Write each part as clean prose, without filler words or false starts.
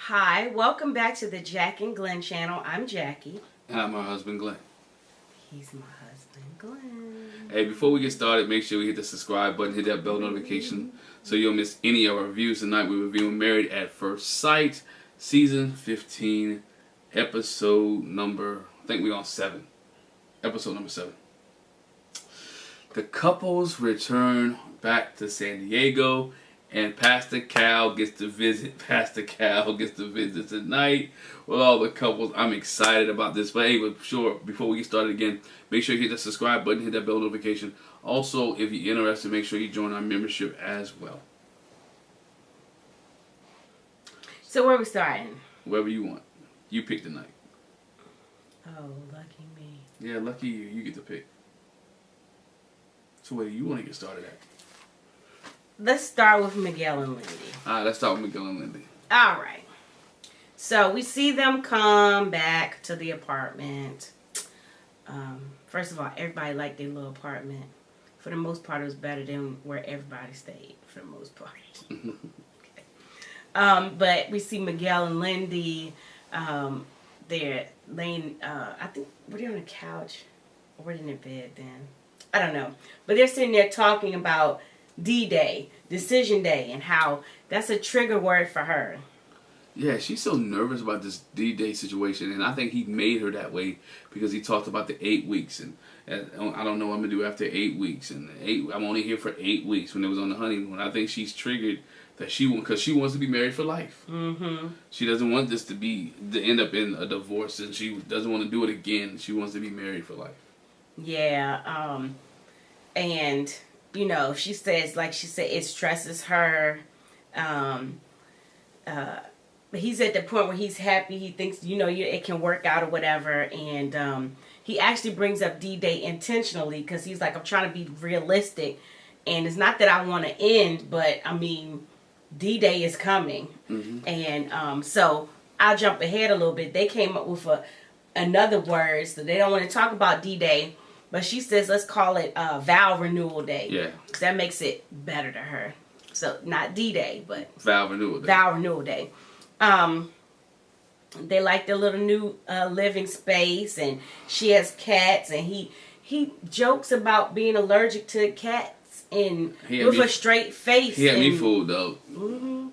Hi, welcome back to the Jack and Glen channel. I'm Jackie. And I'm my husband, Glen. He's my husband, Glen. Hey, before we get started, make sure we hit the subscribe button, hit that bell notification so you don't miss any of our reviews. Tonight we're reviewing Married at First Sight, Season 15, Episode number, I think we're on 7. Episode number 7. The couples return back to San Diego, and Pastor Cal gets to visit. Pastor Cal gets to visit tonight with all the couples. I'm excited about this. But hey, sure, before we get started again, make sure you hit the subscribe button, hit that bell notification. Also, if you're interested, make sure you join our membership as well. So where are we starting? Wherever you want. You pick tonight. Oh, lucky me. Yeah, lucky you. You get to pick. So where do you want to get started at? Let's start with Mcgill and Lindy. Alright, let's start with Mcgill and Lindy. Alright. So we see them come back to the apartment. First of all, everybody liked their little apartment. For the most part, it was better than where everybody stayed, for the most part. Okay. But we see Mcgill and Lindy. They're laying, I think, were they on a couch? Or were they in their bed then? I don't know. But they're sitting there talking about D-Day, Decision Day, and how that's a trigger word for her. Yeah, she's so nervous about this D-Day situation, and I think he made her that way because he talked about the 8 weeks, and I don't know what I'm going to do after 8 weeks, and I'm only here for 8 weeks when it was on the honeymoon. I think she's triggered that because she wants to be married for life. Mm-hmm. She doesn't want this to end up in a divorce, and she doesn't want to do it again. She wants to be married for life. Yeah, and you know, she says, like she said, it stresses her. But he's at the point where he's happy. He thinks, you know, it can work out or whatever. And he actually brings up D-Day intentionally because he's like, I'm trying to be realistic. And it's not that I want to end, but I mean, D-Day is coming. Mm-hmm. And so I'll jump ahead a little bit. They came up with another word, so they don't want to talk about D-Day. But she says, let's call it vow renewal day. Yeah. Because that makes it better to her. So, not D-Day, but vow renewal day. Vow renewal day. They like their little new living space. And she has cats. And he jokes about being allergic to cats. And with a straight face. He had me fooled, though. Mm-hmm.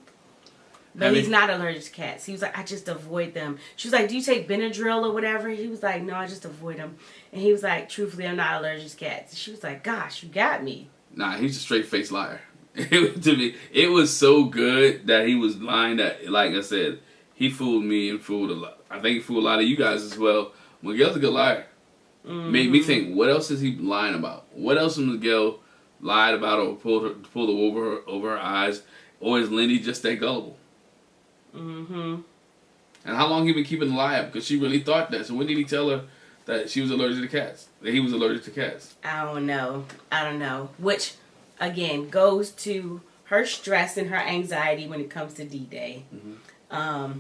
But he's not allergic to cats. He was like, I just avoid them. She was like, do you take Benadryl or whatever? He was like, no, I just avoid them. And he was like, truthfully, I'm not allergic to cats. She was like, gosh, you got me. Nah, he's a straight-faced liar. To me, it was so good that he was lying that, like I said, he fooled me and fooled a lot. I think he fooled a lot of you guys as well. Miguel's a good liar. Mm-hmm. Made me think, what else is he lying about? What else has Miguel lied about or pulled over her eyes? Or is Lindy just that gullible? Mm-hmm. And how long he been keeping the lie up? Because she really thought that. So when did he tell her that she was allergic to cats? That he was allergic to cats? I don't know. Which, again, goes to her stress and her anxiety when it comes to D-Day. Mm-hmm.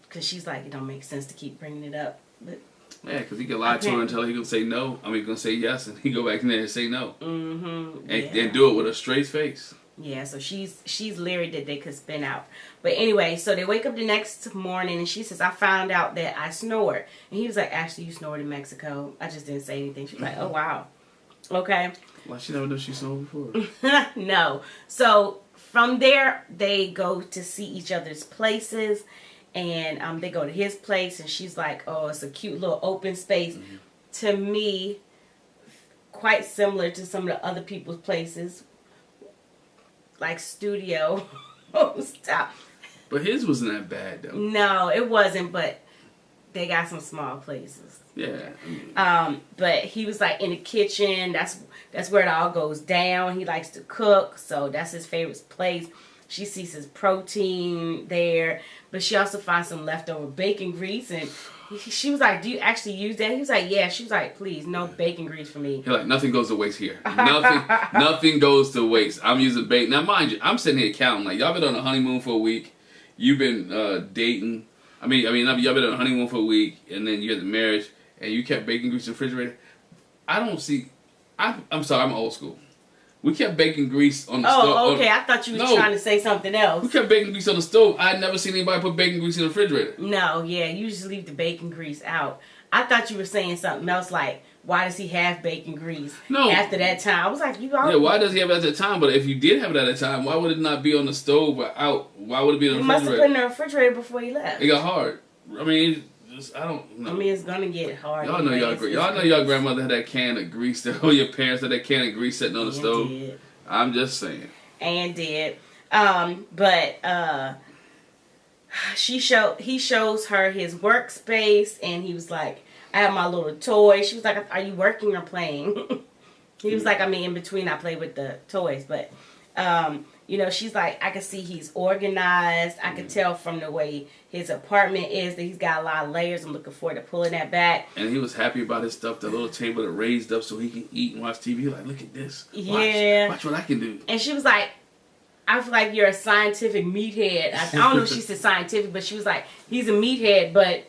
Because she's like, it don't make sense to keep bringing it up. But yeah, because he can lie to her until he can say no. I mean, he can say yes, and he go back in there and say no. Mm-hmm. And do it with a straight face. Yeah, so she's leery that they could spin out. But anyway, so they wake up the next morning and she says, I found out that I snored. And he was like, actually, you snored in Mexico. I just didn't say anything. She's like, oh, wow. Okay. Why she never knew she snored before? No. So from there, they go to see each other's places. And they go to his place. And she's like, oh, it's a cute little open space. Mm-hmm. To me, quite similar to some of the other people's places. Like studio style. But his wasn't that bad though. No, it wasn't, but they got some small places. Yeah. But he was like in the kitchen. That's where it all goes down. He likes to cook, so that's his favorite place. She sees his protein there, but she also finds some leftover bacon grease and she was like, do you actually use that? He was like, yeah. She was like, please, no bacon grease for me. He's like, nothing goes to waste here. Nothing goes to waste. I'm using bacon. Now, mind you, I'm sitting here counting. Like, y'all been on a honeymoon for a week. You've been dating. Y'all been on a honeymoon for a week, and then you had the marriage, and you kept bacon grease in the refrigerator. I don't see... I'm sorry, I'm old school. We kept baking grease on the stove. Oh, okay. I thought you was trying to say something else. We kept baking grease on the stove. I had never seen anybody put bacon grease in the refrigerator. No, yeah. You just leave the bacon grease out. I thought you were saying something else like, why does he have bacon grease after that time? I was like, you already... Yeah, why does he have it at that time? But if you did have it at that time, why would it not be on the stove or out? Why would it be in the refrigerator? He must have put it in the refrigerator before he left. It got hard. I mean... I don't know. I mean, it's gonna get hard. Y'all know your grandmother had that can of grease, or your parents had that can of grease sitting on the stove. Did. I'm just saying. And did. But he shows her his workspace, and he was like, I have my little toy. She was like, are you working or playing? He was like, I mean, in between I play with the toys, but you know, she's like, I can see he's organized. I can tell from the way his apartment is that he's got a lot of layers. I'm looking forward to pulling that back. And he was happy about his stuff, the little table that raised up so he can eat and watch TV. Like, look at this. Watch what I can do. And she was like, I feel like you're a scientific meathead. I don't know if she said scientific, but she was like, he's a meathead, but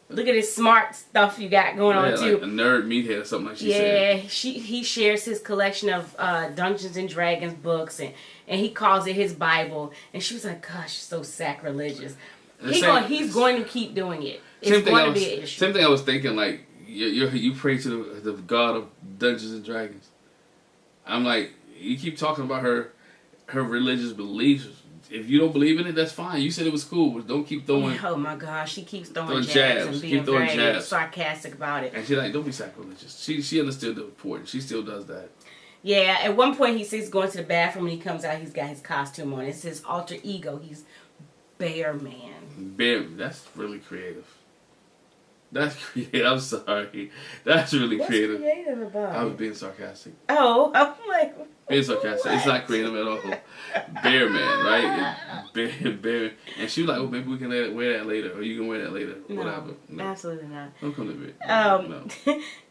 look at this smart stuff you got going on too. Like a nerd meathead or something like she said. Yeah, he shares his collection of Dungeons and Dragons books, and he calls it his Bible. And she was like, gosh, so sacrilegious. He's going to keep doing it. It's going to be an issue. Same thing I was thinking, like, you pray to the God of Dungeons and Dragons. I'm like, you keep talking about her religious beliefs. If you don't believe in it, that's fine. You said it was cool, but don't keep throwing... Oh my gosh, she keeps throwing jabs and being very sarcastic about it. And she's like, don't be sacrilegious. She understood the importance. She still does that. Yeah, at one point he says going to the bathroom and he comes out, he's got his costume on. It's his alter ego. He's Bear Man. That's really creative. That's creative. I'm sorry. That's really creative. What's creative about I was being sarcastic. Oh, I'm like... Being sarcastic. What? It's not creative at all. Bear Man, right? Bear. And she was like, oh, maybe we can wear that later. Or you can wear that later. No, whatever. No, absolutely not. Don't come to me.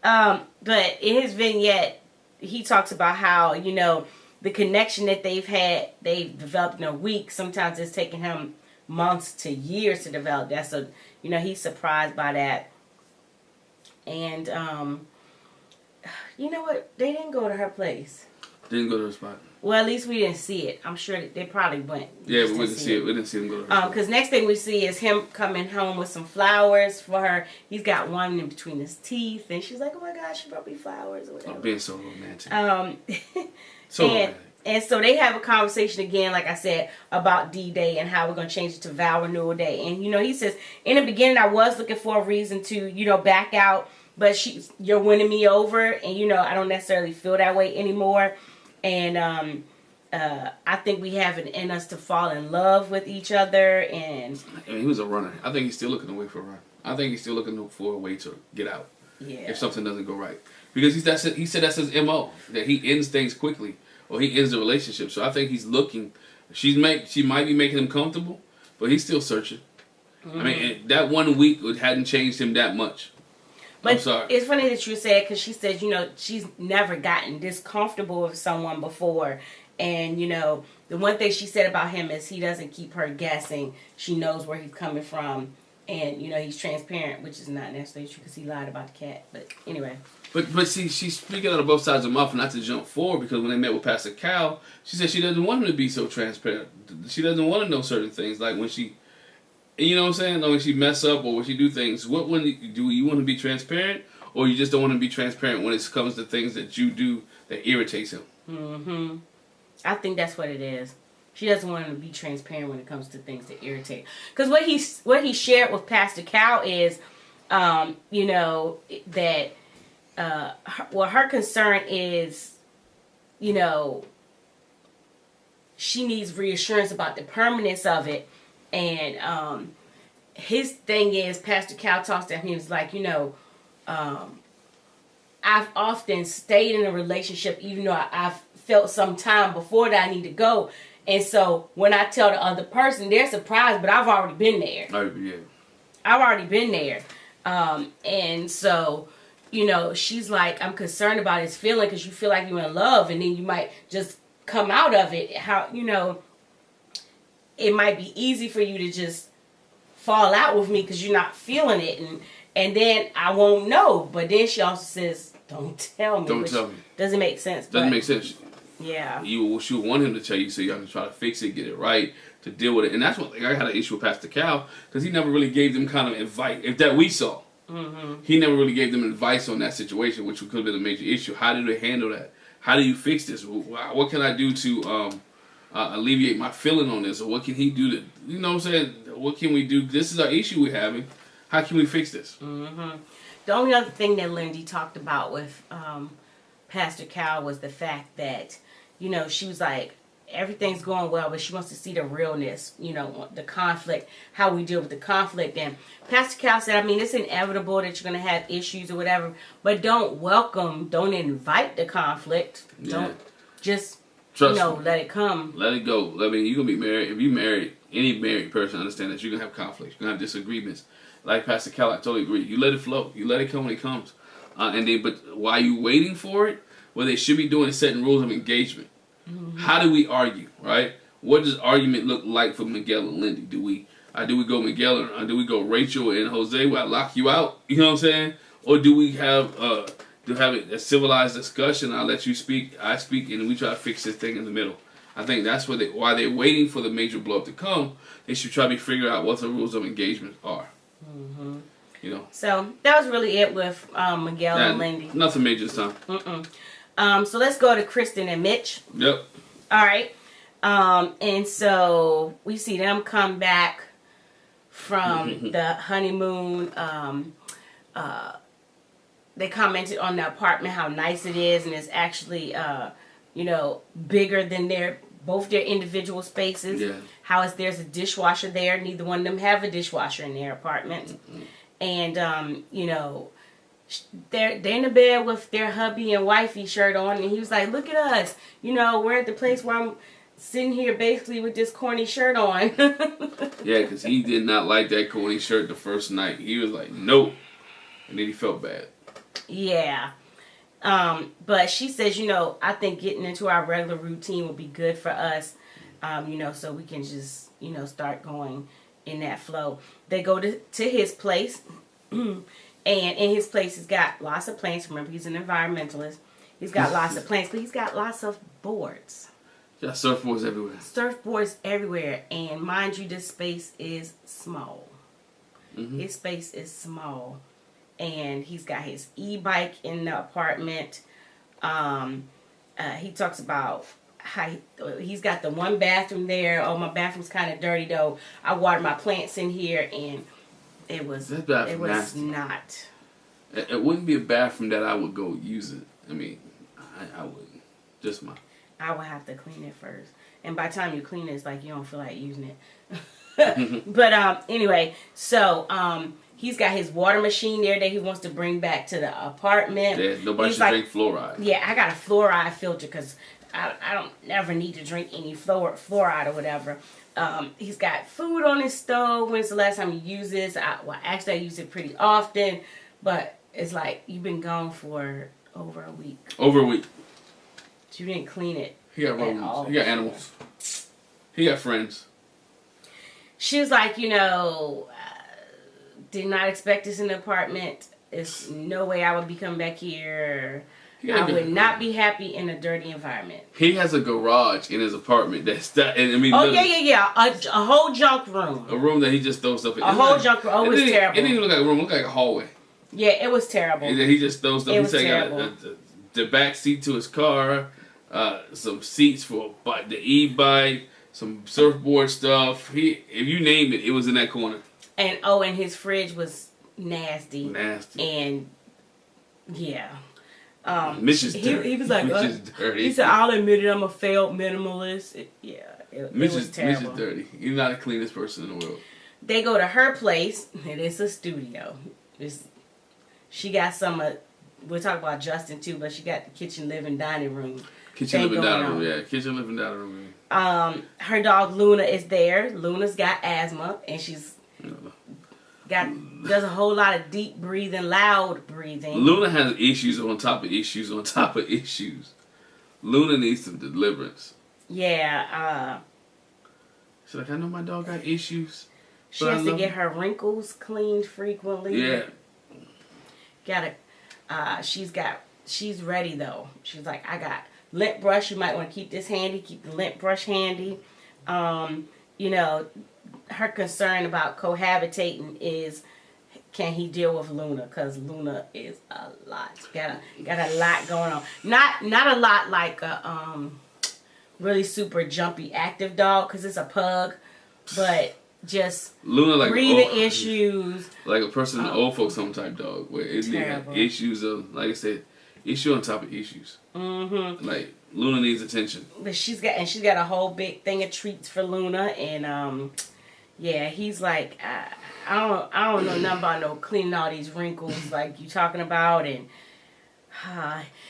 No. But in his vignette, he talks about how, you know, the connection that they've developed in a week. Sometimes it's taking him months to years to develop that. So, you know, he's surprised by that. And, you know what? They didn't go to her place. Didn't go to her spot. Well, at least we didn't see it. I'm sure they probably went. Yeah, but we didn't see it. We didn't see them go to her spot. Because next thing we see is him coming home with some flowers for her. He's got one in between his teeth. And she's like, oh my gosh, she brought me flowers or whatever. Oh, being so romantic. Romantic. And so they have a conversation again, like I said, about D-Day and how we're going to change it to Vow Renewal Day. And, you know, he says, in the beginning, I was looking for a reason to, you know, back out. But you're winning me over. And, you know, I don't necessarily feel that way anymore. And I think we have it in us to fall in love with each other. And I mean, he was a runner. I think he's still looking away for a run. I think he's still looking for a way to get out. Yeah. If something doesn't go right. Because he said that's his MO. That he ends things quickly. Or he ends the relationship. So I think he's looking. She might be making him comfortable. But he's still searching. Mm-hmm. I mean, that 1 week hadn't changed him that much. But I'm sorry. It's funny that you said, because she said, you know, she's never gotten this comfortable with someone before. And, you know, the one thing she said about him is he doesn't keep her guessing. She knows where he's coming from. And, you know, he's transparent, which is not necessarily true because he lied about the cat. But anyway. But see, she's speaking out of both sides of the mouth, not to jump forward, because when they met with Pastor Cal, she said she doesn't want him to be so transparent. She doesn't want to know certain things. Like when she... You know what I'm saying? Like when she mess up or when she do things, do you want to be transparent, or you just don't want to be transparent when it comes to things that you do that irritates him? Mm-hmm. I think that's what it is. She doesn't want him to be transparent when it comes to things that irritate. Because what he shared with Pastor Cal is, you know, that her concern is, you know, she needs reassurance about the permanence of it. And his thing is, Pastor Cal talks to him, he was like, you know, I've often stayed in a relationship even though I've felt some time before that I need to go. And so when I tell the other person, they're surprised, but I've already been there. Oh, yeah. I've already been there. And so, you know, she's like, I'm concerned about his feeling because you feel like you're in love and then you might just come out of it. How, you know, it might be easy for you to just fall out with me because you're not feeling it. And then I won't know. But then she also says, don't tell me. Don't tell me. Doesn't make sense. Doesn't make sense. Yeah. What you want him to tell you so y'all can try to fix it, get it right, to deal with it. And that's one thing I had an issue with Pastor Cal, because he never really gave them kind of advice, if that we saw. Mm-hmm. He never really gave them advice on that situation, which could have been a major issue. How do they handle that? How do you fix this? What can I do to alleviate my feeling on this? Or what can he do to, you know what I'm saying? What can we do? This is our issue we're having. How can we fix this? Mm-hmm. The only other thing that Lindy talked about with Pastor Cal was the fact that, you know, she was like, everything's going well, but she wants to see the realness, you know, the conflict, how we deal with the conflict. And Pastor Cal said, I mean, it's inevitable that you're going to have issues or whatever, but don't invite the conflict. Yeah. Don't just, Trust me. Let it come. Let it go. I mean, you're going to be married. If you're married, any married person understand that you're going to have conflicts. You're going to have disagreements. Like Pastor Cal, I totally agree. You let it flow. You let it come when it comes. But while you waiting for it, what they should be doing is setting rules of engagement. Mm-hmm. How do we argue, right? What does argument look like for Mcgill and Lindy? Do we go Mcgill or do we go Rachel and Jose? Will I lock you out? You know what I'm saying? Or do we have a civilized discussion? I'll let you speak, I speak, and we try to fix this thing in the middle. I think that's why they're waiting for the major blow up to come. They should try to figure out what the rules of engagement are. Mm-hmm. You know. So that was really it with Mcgill and Lindy. Nothing major this time. So let's go to Kristen and Mitch. Yep. All right. And so we see them come back from the honeymoon. They commented on the apartment, how nice it is, and it's actually, bigger than both their individual spaces. Yeah. There's a dishwasher there. Neither one of them have a dishwasher in their apartment. Mm-hmm. And, they're in the bed with their hubby and wifey shirt on, and he was like, look at us, we're at the place where I'm sitting here basically with this corny shirt on. Yeah, because he did not like that corny shirt the first night. He was like, nope. And then he felt bad. Yeah. But she says, I think getting into our regular routine will be good for us, so we can just, start going in that flow. They go to his place. And in his place, he's got lots of plants. Remember, he's an environmentalist. He's got lots of plants, but he's got lots of boards. Yeah, surfboards everywhere. Surfboards everywhere. And mind you, this space is small. Mm-hmm. His space is small. And he's got his e-bike in the apartment. He talks about how he's got the one bathroom there. Oh, my bathroom's kind of dirty, though. I water my plants in here, and it was not. It wouldn't be a bathroom that I would go use it. I mean, I wouldn't. Just I would have to clean it first. And by the time you clean it, it's like you don't feel like using it. But anyway, so he's got his water machine there that he wants to bring back to the apartment. Yeah, nobody should drink fluoride. Yeah, I got a fluoride filter because I don't ever need to drink any fluoride or whatever. He's got food on his stove. When's the last time you use this? Actually, I use it pretty often, but it's like you've been gone for over a week. Over a week. You didn't clean it. He got rodents. He got animals. He got friends. She was like, did not expect this in the apartment. There's no way I would be coming back here. I would not be happy in a dirty environment. He has a garage in his apartment that's that. Yeah. A whole junk room. A room that he just throws stuff in. A whole junk room. Oh, it was terrible. It didn't even look like a room. It looked like a hallway. Yeah, it was terrible. And then he just throws stuff. It was terrible. The back seat to his car, some seats for the e-bike, some surfboard stuff. If you name it, it was in that corner. And his fridge was nasty. And yeah. Mitch is dirty. He was like, Mitch is dirty. He said, I'll admit it, I'm a failed minimalist. It was terrible. Mitch is dirty. He's not the cleanest person in the world. They go to her place, and it's a studio. She got some, we'll talk about Justin too, but she got the kitchen, living, dining room. Kitchen, living, dining room, yeah. Kitchen, living, dining room. Her dog Luna is there. Luna's got asthma, and she's does a whole lot of deep breathing, loud breathing. Luna has issues on top of issues on top of issues. Luna needs some deliverance. Yeah. She's like, I know my dog got issues. She has to get her wrinkles cleaned frequently. Yeah. She's ready though. She's like, lint brush, you might want to keep this handy. Keep the lint brush handy. You know, her concern about cohabitating is, can he deal with Luna? Because Luna is a lot. Got a lot going on. Not a lot like a really super jumpy active dog, because it's a pug, but just Luna like breathing issues. Like a person, an old folks home type dog, where it needs issues of, like I said, issue on top of issues. Like Luna needs attention. But she's got a whole big thing of treats for Luna, and yeah, he's like, I don't know nothing about no cleaning all these wrinkles like you talking about, and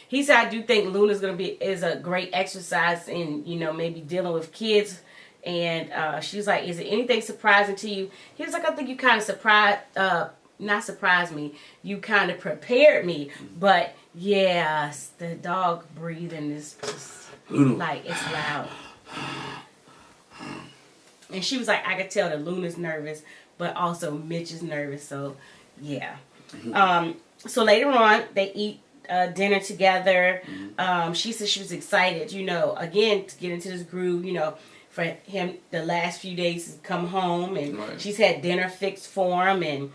he said, I do think Luna's is a great exercise in, you know, maybe dealing with kids. And she's like, is it anything surprising to you? He was like, I think you kind of not surprised me. You kind of prepared me. But yeah, the dog breathing is just like, it's loud. And she was like, I could tell that Luna's nervous, but also Mitch is nervous. So yeah. So later on, they eat dinner together. She said she was excited, you know, again, to get into this groove, you know, for him the last few days to come home, and she's had dinner fixed for him, and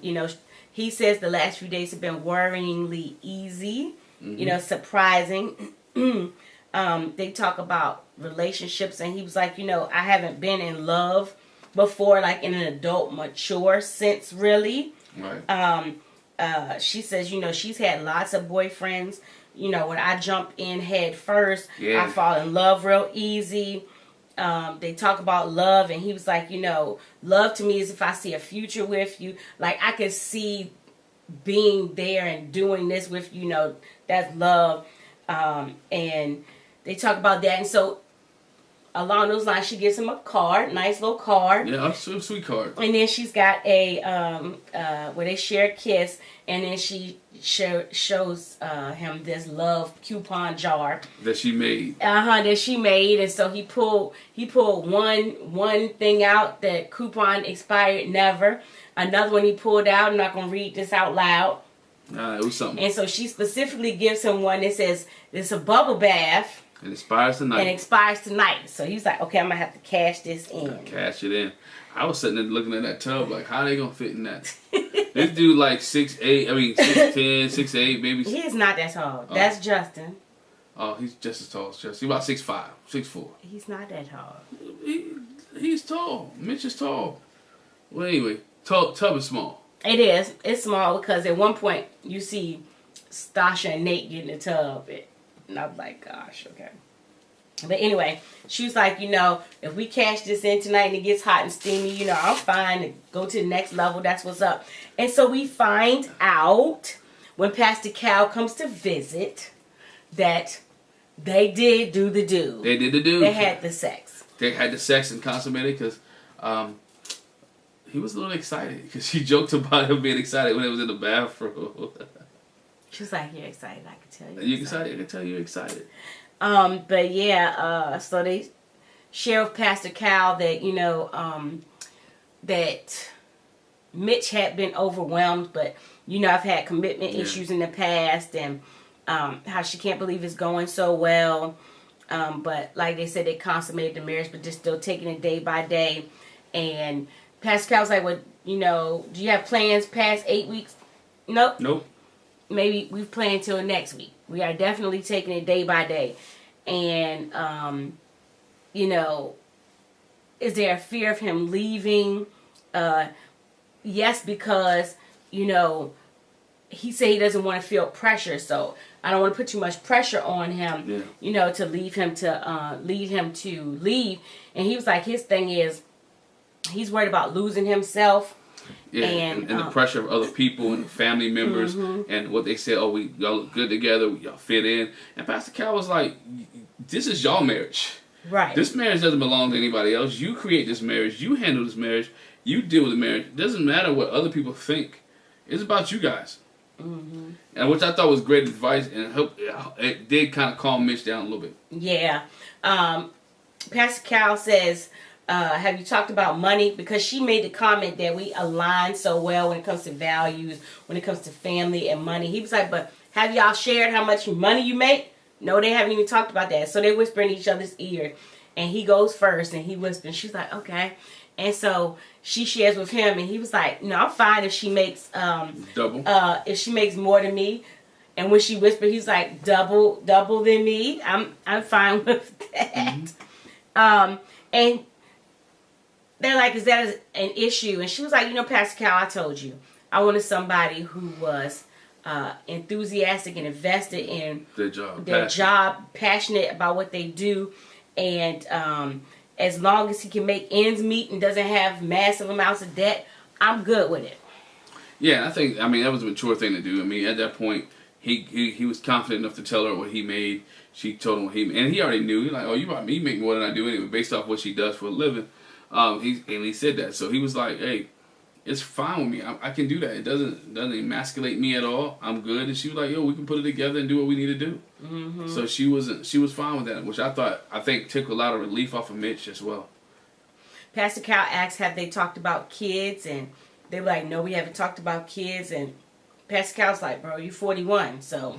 you know, he says the last few days have been worryingly easy, you know, surprising. They talk about relationships, and he was like, you know, I haven't been in love before, like in an adult mature sense, really. She says, you know, she's had lots of boyfriends. You know, when I jump in head first, I fall in love real easy. They talk about love, and he was like, you know, love to me is if I see a future with you. Like, I could see being there and doing this with you, know, that's love. And they talk about that. And so, along those lines, she gives him a card, nice little card. Yeah, a sweet card. And then she's got a, where they share a kiss, and then she shows him this love coupon jar that she made. That she made, and so he pulled one thing out, that coupon expired never. Another one he pulled out. I'm not gonna read this out loud. It was something. And so she specifically gives him one that says it's a bubble bath. It expires tonight. And expires tonight. So he's like, okay, I'm gonna have to cash this in. Cash it in. I was sitting there looking at that tub like, how are they gonna fit in that? This dude like 6'8", 6'10", 6'8", maybe. He is not that tall. That's Justin. Oh, he's just as tall as Justin. He's about 6'5", 6'4". He's not that tall. He's tall. Mitch is tall. Well, anyway, tub is small. It is. It's small because at one point you see Stasha and Nate get in the tub. And I'm like, gosh, okay. But anyway, she was like, you know, if we cash this in tonight and it gets hot and steamy, you know, I'm fine to go to the next level. That's what's up. And so we find out when Pastor Cal comes to visit that they did do the do. They did the do. They had the sex. They had the sex and consummated because he was a little excited because she joked about him being excited when it was in the bathroom. She was like, you're excited. I can tell you. I can tell you're excited. But yeah, so they share with Pastor Cal that, you know, that Mitch had been overwhelmed, but, you know, I've had commitment issues in the past, and how she can't believe it's going so well. But like they said, they consummated the marriage, but just still taking it day by day. And Pastor Cal's like, well, you know, do you have plans past 8 weeks? Nope. Maybe we've planned till next week. We are definitely taking it day by day. And, you know, is there a fear of him leaving? Yes, because, you know, he said he doesn't want to feel pressure. So I don't want to put too much pressure on him, you know, to leave him to leave. And he was like, his thing is, he's worried about losing himself. Yeah, and the pressure of other people and family members and what they said, oh, y'all look good together, y'all fit in. And Pastor Cal was like, this is y'all marriage. Right. This marriage doesn't belong to anybody else. You create this marriage. You handle this marriage. You deal with the marriage. It doesn't matter what other people think. It's about you guys. And which I thought was great advice, and it did kind of calm Mitch down a little bit. Yeah. Pastor Cal says, have you talked about money? Because she made the comment that we align so well when it comes to values, when it comes to family and money. He was like, but have y'all shared how much money you make? No, they haven't even talked about that. So they whisper in each other's ear. And he goes first and he whispers. She's like, okay. And so she shares with him and he was like, no, I'm fine if she makes double. If she makes more than me. And when she whispered, he's like, double than me. I'm fine with that. And they're like, is that an issue? And she was like, Pastor Cal, I told you. I wanted somebody who was enthusiastic and invested in their job, passionate about what they do. And as long as he can make ends meet and doesn't have massive amounts of debt, I'm good with it. Yeah, that was a mature thing to do. At that point, he was confident enough to tell her what he made. She told him what he made. And he already knew. He's like, oh, you make more than I do anyway, based off what she does for a living. He said that. So he was like, hey, it's fine with me. I can do that. It doesn't emasculate me at all. I'm good. And she was like, yo, we can put it together and do what we need to do. Mm-hmm. So she was fine with that, which I think took a lot of relief off of Mitch as well. Pastor Cal asked, have they talked about kids? And they were like, no, we haven't talked about kids. And Pastor Cal's like, bro, you're 41. So,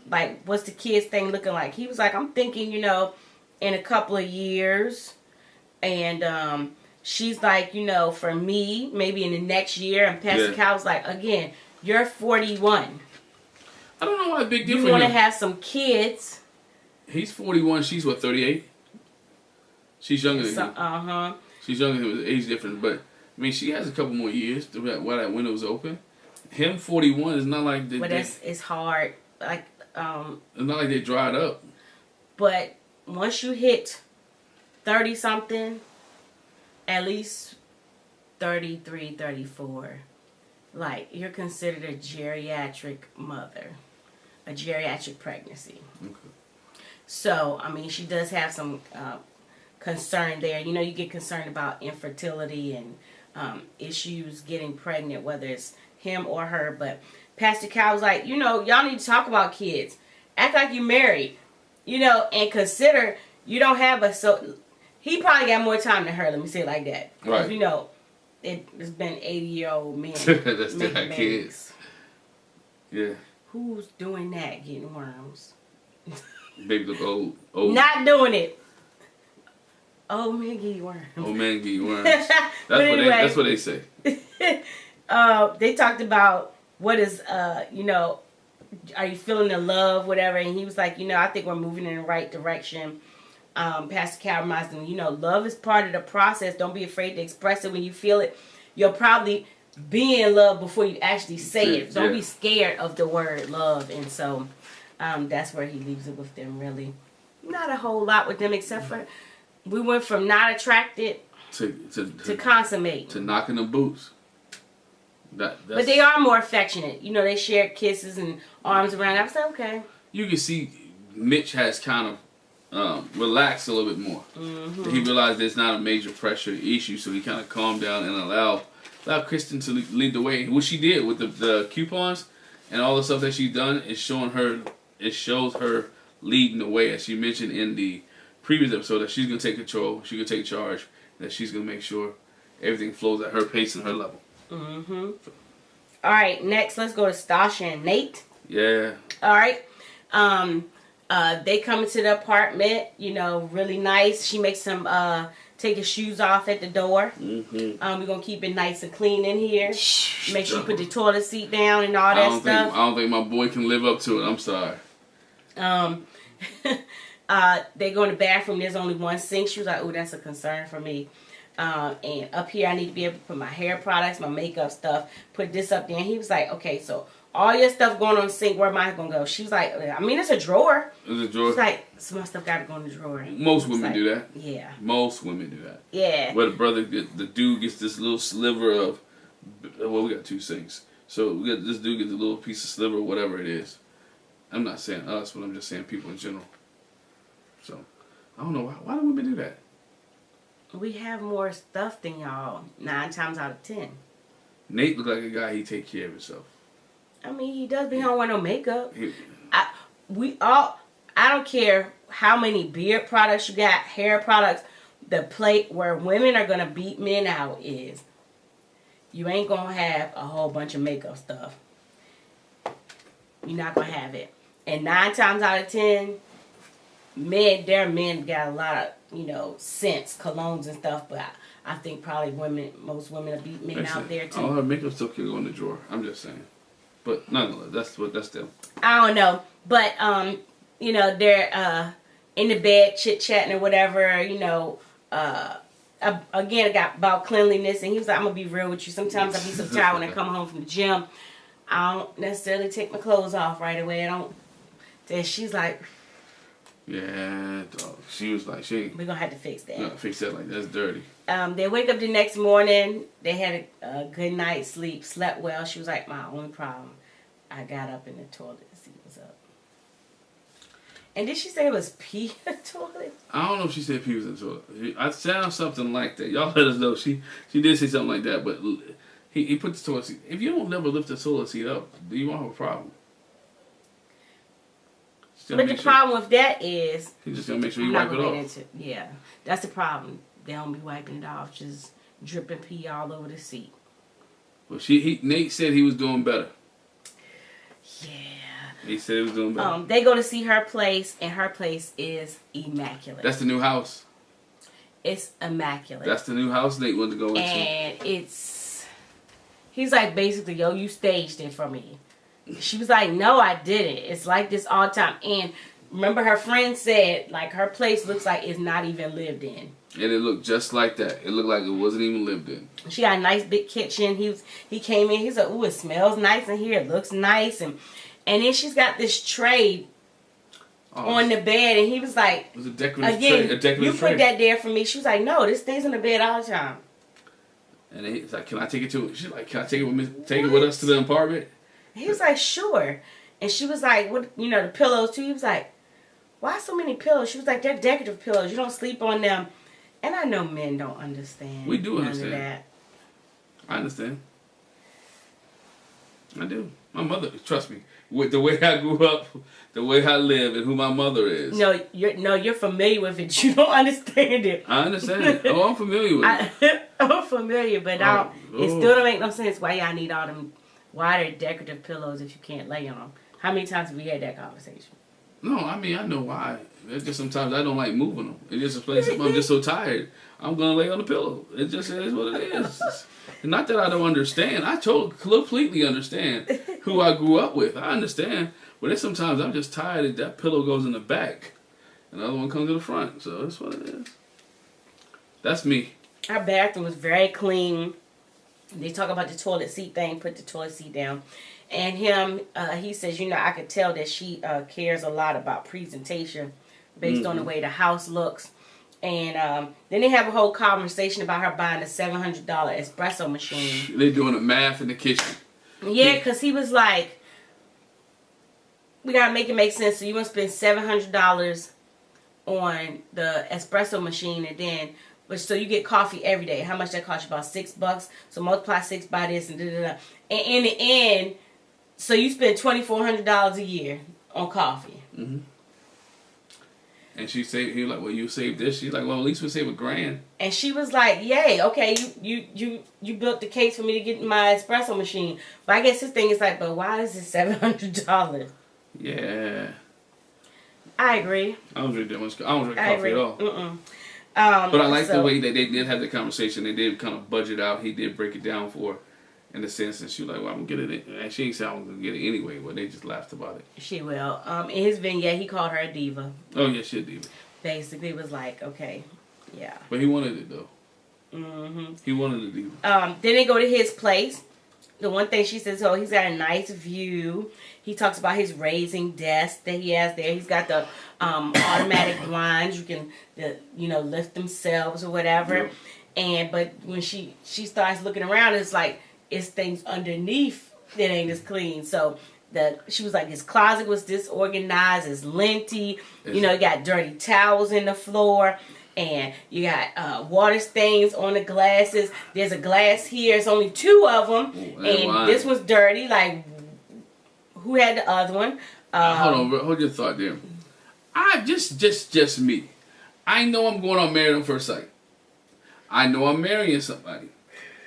like, what's the kids thing looking like? He was like, I'm thinking, in a couple of years. And she's like, for me, maybe in the next year. And Pastor Cal's like, again, you're 41. I don't know why a big difference. You want to have some kids. He's 41. She's what, 38? She's younger than him. She's younger than him. Age difference. But, she has a couple more years while that window's open. Him 41 is not like... But it's hard. Like, it's not like they dried up. But once you hit 30-something, at least 33, 34, like, you're considered a geriatric mother. A geriatric pregnancy. Okay. So, she does have some concern there. You get concerned about infertility and issues getting pregnant, whether it's him or her. But Pastor Cal was like, y'all need to talk about kids. Act like you're married, and consider you don't have a... So he probably got more time than her, let me say it like that. Right. It's been 80-year-old men that's making kids. Yeah. Who's doing that, getting worms? Baby look old. Not doing it. Old men get worms. Old men get worms. That's what they say. They talked about what is, are you feeling the love, whatever, and he was like, I think we're moving in the right direction. Pastor Cal reminds them, love is part of the process. Don't be afraid to express it when you feel it. You'll probably be in love before you actually say it. Don't be scared of the word love. And so that's where he leaves it with them, really. Not a whole lot with them, except for we went from not attracted to consummate. To knocking the boots. But they are more affectionate. They share kisses and arms around. I was like, okay. You can see Mitch has kind of relaxed a little bit more. Mm-hmm. He realized there's not a major pressure issue, so he kind of calmed down and allowed Kristen to lead the way. What she did with the coupons and all the stuff that she's done is showing her. It shows her leading the way, as she mentioned in the previous episode, that she's gonna take control. She's gonna take charge. That she's gonna make sure everything flows at her pace and her level. Mm-hmm. All right, next let's go to Stasha and Nate. Yeah. All right. They come into the apartment, really nice. She makes him take his shoes off at the door. Mm-hmm. We're going to keep it nice and clean in here. Make sure you put the toilet seat down and all that stuff. I don't think my boy can live up to it. I'm sorry. They go in the bathroom. There's only one sink. She was like, oh, that's a concern for me. And up here, I need to be able to put my hair products, my makeup stuff, put this up there. And he was like, okay, so all your stuff going on the sink, where am I going to go? She was like, it's a drawer. It's a drawer? She's like, so my stuff got to go in the drawer. Most women do that. Yeah. Most women do that. Yeah. Where the dude gets this little sliver of, well, we got two sinks. So this dude gets a little piece of sliver, whatever it is. I'm not saying us, but I'm just saying people in general. So, I don't know. Why do women do that? We have more stuff than y'all 9 times out of 10. Nate look like a guy, he take care of himself. He does, but he don't wear no makeup. I don't care how many beard products you got, hair products. The plate where women are going to beat men out is you ain't going to have a whole bunch of makeup stuff. You're not going to have it. And 9 times out of 10, their men got a lot of, scents, colognes and stuff, but I think probably most women are beat men out there too. All her makeup still can go in the drawer. I'm just saying. But nonetheless, that's them. I don't know. But, they're in the bed chit-chatting or whatever, again, about cleanliness, and he was like, I'm going to be real with you. Sometimes I be so tired when I come home from the gym. I don't necessarily take my clothes off right away. Then she's like... Yeah, dog. She was like, we're going to have to fix that. No, fix that, like, that's dirty. They wake up the next morning. They had a good night's sleep, slept well. She was like, my only problem, I got up in the toilet to see what's up. And did she say it was pee in the toilet? I don't know if she said pee was in the toilet. I sound something like that. Y'all let us know. She did say something like that, but he put the toilet seat. If you don't never lift the toilet seat up, do you won't have a problem? But the problem with that is... He's just going to make sure you wipe it off. Yeah, that's the problem. They don't be wiping it off, just dripping pee all over the seat. Well, Nate said he was doing better. Yeah. He said he was doing better. They go to see her place, and her place is immaculate. That's the new house. It's immaculate. That's the new house Nate wanted to go into. And he's like, basically, yo, you staged it for me. She was like, no, I didn't. It's like this all the time. And remember, her friend said, like, her place looks like it's not even lived in. And it looked just like that. It looked like it wasn't even lived in. She got a nice big kitchen. He came in. He's like, ooh, it smells nice in here. It looks nice. And then she's got this tray on the bed. And he was like, it was a decorative tray. You put that there for me. She was like, no, this stays in the bed all the time. And he's like, can I take it to... She's like, can I take it with us to the apartment? He was like, sure. And she was like, what, the pillows too. He was like, why so many pillows? She was like, they're decorative pillows. You don't sleep on them. And I know men don't understand. We do understand. That. I understand. I do. My mother, trust me, with the way I grew up, the way I live, and who my mother is. No, you're familiar with it. You don't understand it. I understand. Oh, I'm familiar with it. I'm familiar, but it still don't make no sense why y'all need all them... Why are there decorative pillows if you can't lay on them? How many times have we had that conversation? No, I mean, I know why. It's just sometimes I don't like moving them. It's just a place, I'm just so tired. I'm going to lay on the pillow. It just is what it is. Not that I don't understand. I completely understand who I grew up with. I understand. But then sometimes I'm just tired that pillow goes in the back. And the other one comes to the front. So that's what it is. That's me. Our bathroom was very clean. They talk about the toilet seat thing, put the toilet seat down. And he says, I could tell that she cares a lot about presentation based on the way the house looks. And then they have a whole conversation about her buying a $700 espresso machine. They're doing the math in the kitchen. Yeah, because he was like, we got to make it make sense. So you want to spend $700 on the espresso machine and then... But so you get coffee every day. How much that cost you? About $6. So multiply 6 by this and da-da-da. And in the end, so you spend $2,400 a year on coffee. Mm-hmm. And he was like, well, you saved this. She's like, well, at least we save $1,000. And she was like, yay, okay, you built the case for me to get my espresso machine. But I guess his thing is like, but why is it $700? Yeah. I agree. I don't drink that much. I don't drink coffee at all. Mm-mm. But I like the way that they did have the conversation. They did kind of budget out. He did break it down for her in the sense that she was like, well, I'm going to get it. And she ain't saying I'm going to get it anyway, but they just laughed about it. She will. In his vignette, he called her a diva. Oh, yeah, she a diva. Basically, it was like, okay, yeah. But he wanted it, though. Mm-hmm. He wanted a diva. Then they go to his place. The one thing she says, he's got a nice view. He talks about his raising desk that he has there. He's got the automatic blinds. You can, lift themselves or whatever. Yep. But when she starts looking around, it's like it's things underneath that ain't as clean. So she was like, his closet was disorganized. It's linty. You got dirty towels in the floor. And you got water stains on the glasses. There's a glass here. It's only 2 of them. Ooh, and this was dirty. Like, who had the other one? Hold on. Hold your thought there. Just me. I know I'm going on Married on First Sight. I know I'm marrying somebody.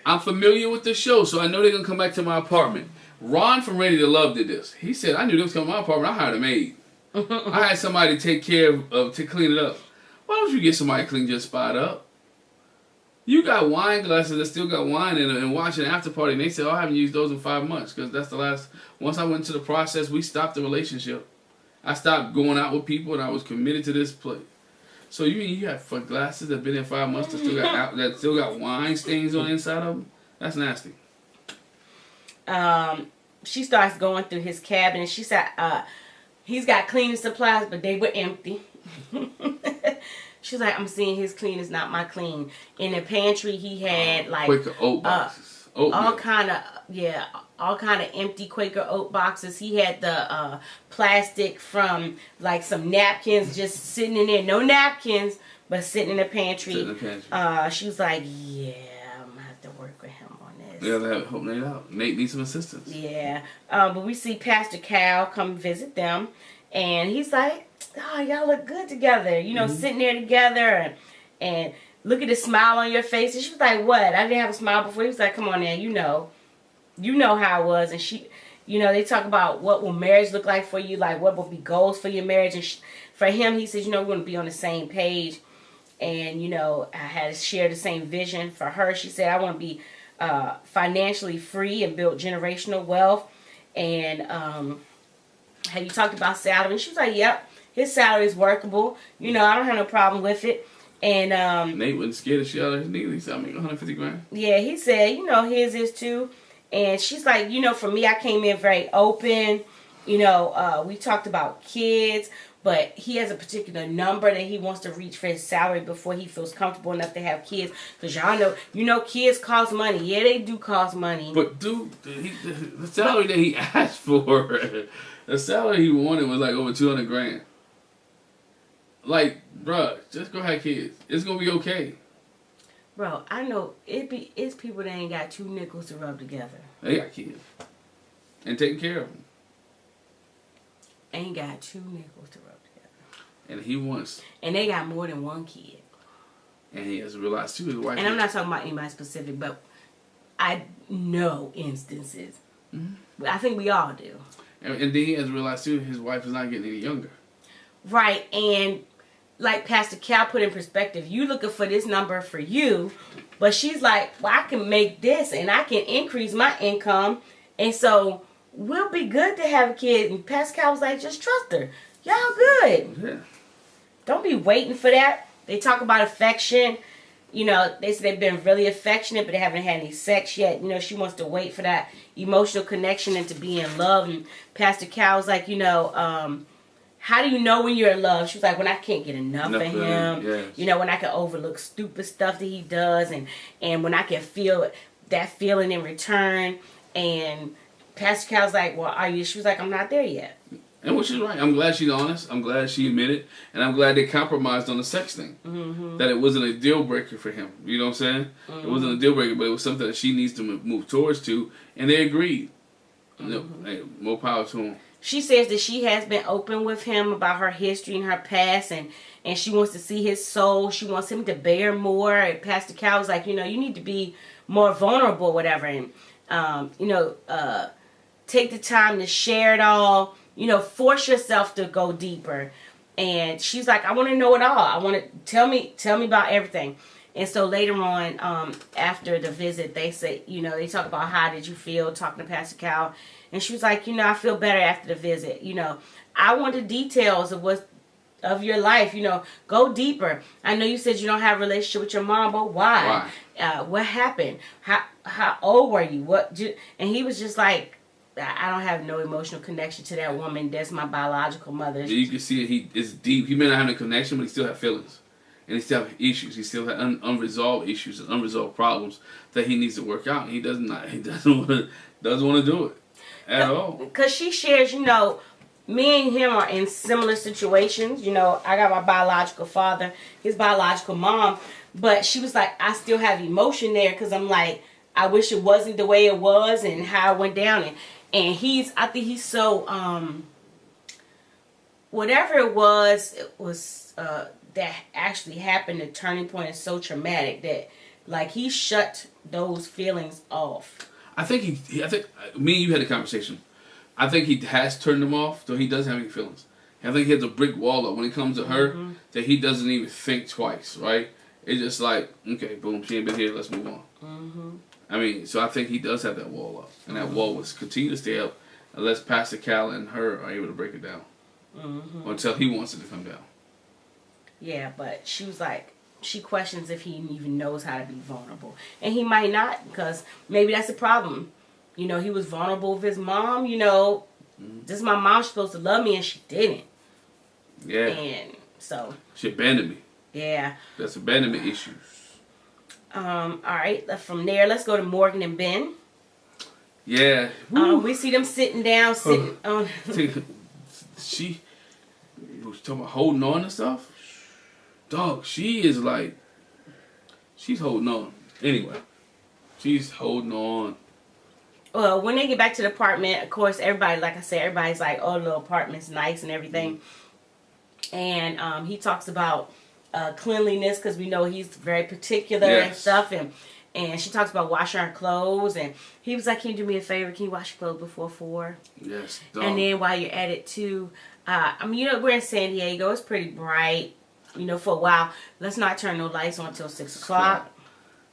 I'm familiar with the show, so I know they're going to come back to my apartment. Ron from Ready to Love did this. He said, I knew they was coming to my apartment. I hired a maid. I had somebody take care of to clean it up. Why don't you get somebody to clean your spot up? You got wine glasses that still got wine in it and watching an after party, and they said, "Oh, I haven't used those in 5 months because that's the last." Once I went to the process, we stopped the relationship. I stopped going out with people, and I was committed to this place. So you mean you have glasses that been in 5 months that still got wine stains on the inside of them? That's nasty. She starts going through his cabinet. She said, he's got cleaning supplies, but they were empty. She's like, I'm seeing his clean is not my clean. In the pantry, he had like Quaker oat boxes, all kind of empty Quaker oat boxes. He had the plastic from like some napkins just sitting in there. No napkins, but sitting in the pantry. She was like, yeah, I'm gonna have to work with him on this. Yeah, help Nate out. Nate needs some assistance. Yeah, but we see Pastor Cal come visit them, and he's like, oh, y'all look good together. You know, sitting there together and look at the smile on your face. And she was like, what? I didn't have a smile before. He was like, come on now, you know how it was. And she, you know, they talk about what will marriage look like for you, like what will be goals for your marriage. And for him, he says, you know, we're going to be on the same page. And, you know, I had to share the same vision. For her, she said, I want to be financially free and build generational wealth. And have you talked about salary? And she was like, yep. His salary is workable. You know, I don't have no problem with it. And Nate wasn't scared of shit out of his knee. He said, I make $150,000. Yeah, he said, you know, his is too. And she's like, you know, for me, I came in very open. You know, we talked about kids, but he has a particular number that he wants to reach for his salary before he feels comfortable enough to have kids. Because y'all know, you know, kids cost money. Yeah, they do cost money. But dude, the salary that he asked for, the salary he wanted was like over $200,000. Like, bruh, just go have kids. It's gonna be okay. Bro, I know it's people that ain't got 2 nickels to rub together. They got kids. And taking care of them. Ain't got 2 nickels to rub together. And he wants. And they got more than 1 kid. And he has realized too his wife. And I'm not talking about anybody specific, but I know instances. Mm-hmm. I think we all do. And then he has realized too his wife is not getting any younger. Right, and like Pastor Cal put in perspective, you looking for this number for you, but she's like, well, I can make this and I can increase my income, and so we'll be good to have a kid. And Pastor Cal was like, just trust her. Y'all good. Yeah. Don't be waiting for that. They talk about affection. You know, they say they've been really affectionate, but they haven't had any sex yet. You know, she wants to wait for that emotional connection and to be in love. And Pastor Cal was like, you know, how do you know when you're in love? She was like, when I can't get enough of him. Yes. You know, when I can overlook stupid stuff that he does. And when I can feel that feeling in return. And Pastor Cal's like, well, are you? She was like, I'm not there yet. And which is right. I'm glad she's honest. I'm glad she admitted. And I'm glad they compromised on the sex thing. Mm-hmm. That it wasn't a deal breaker for him. You know what I'm saying? Mm-hmm. It wasn't a deal breaker, but it was something that she needs to move towards to. And they agreed. Mm-hmm. Hey, more power to them. She says that she has been open with him about her history and her past, and she wants to see his soul. She wants him to bear more. And Pastor Cal was like, you know, you need to be more vulnerable, whatever. And, you know, take the time to share it all. You know, force yourself to go deeper. And she's like, I want to know it all. I want to tell me about everything. And so later on, after the visit, they say, you know, they talk about how did you feel talking to Pastor Cal. And she was like, you know, I feel better after the visit. You know, I want the details of your life. You know, go deeper. I know you said you don't have a relationship with your mom, but why? What happened? How old were you? And he was just like, I don't have no emotional connection to that woman. That's my biological mother. Yeah, you can see it's deep. He may not have a connection, but he still have feelings. And he still have issues. He still have unresolved issues and unresolved problems that he needs to work out. And he doesn't want to do it. At all. Because she shares, you know, me and him are in similar situations. You know, I got my biological father, his biological mom. But she was like, I still have emotion there because I'm like, I wish it wasn't the way it was and how it went down. And I think he's so, whatever it was that actually happened, the turning point is so traumatic that, like, he shut those feelings off. I think me and you had a conversation. I think he has turned them off, so he doesn't have any feelings. I think he has a brick wall up when it comes to her that he doesn't even think twice, right? It's just like, okay, boom, she ain't been here, let's move on. I mean, so I think he does have that wall up. And that wall will continue to stay up unless Pastor Cal and her are able to break it down. Until he wants it to come down. Yeah, but she was like, she questions if he even knows how to be vulnerable. And he might not, because maybe that's the problem. You know, he was vulnerable with his mom, you know. This is my mom, she's supposed to love me, and she didn't. Yeah. And so. She abandoned me. Yeah. That's abandonment issues. All right, from there, let's go to Morgan and Ben. Yeah. We see them sitting down, on. She was talking about holding on and stuff. Dog, she is like, she's holding on. Anyway, she's holding on. Well, when they get back to the apartment, of course, everybody, like I said, everybody's like, oh, the apartment's nice and everything. And he talks about cleanliness, because we know he's very particular and stuff. And she talks about washing her clothes. And he was like, can you do me a favor? Can you wash your clothes before 4? Yes, dog. And then while you're at it, too, I mean, you know, we're in San Diego. It's pretty bright, you know, for a while. Let's not turn no lights on until 6 o'clock.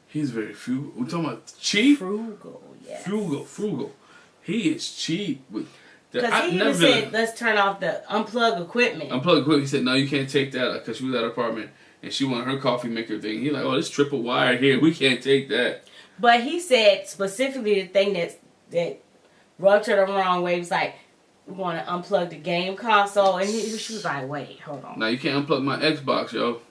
He's very frugal. We're talking about cheap? Frugal, yes. Frugal. He is cheap. Because he even said, let's turn off the unplug equipment. He said, no, you can't take that, because she was at her apartment and she wanted her coffee maker thing. He's like, oh, this triple wire here, we can't take that. But he said specifically the thing that rubbed her the wrong way was like, we want to unplug the game console. And she was like, wait, hold on. Now, you can't unplug my Xbox, yo.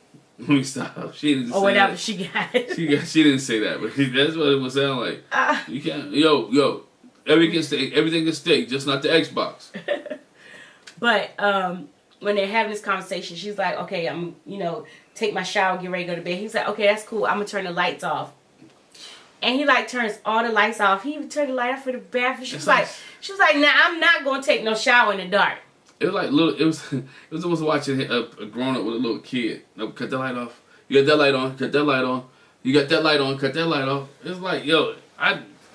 Let me stop. She didn't say whatever that. She got. She didn't say that, but that's what it was sound like. You can't, yo. Everything can stay, just not the Xbox. But when they're having this conversation, she's like, okay, I'm, take my shower, get ready to go to bed. He's like, okay, that's cool. I'm going to turn the lights off. And he like turns all the lights off. He even turned the light off for the bathroom. She was like, nah, I'm not going to take no shower in the dark. It was like it was almost watching a grown up with a little kid. No, cut the light off. You got that light on, cut that light on. You got that light on, cut that light off. It's like,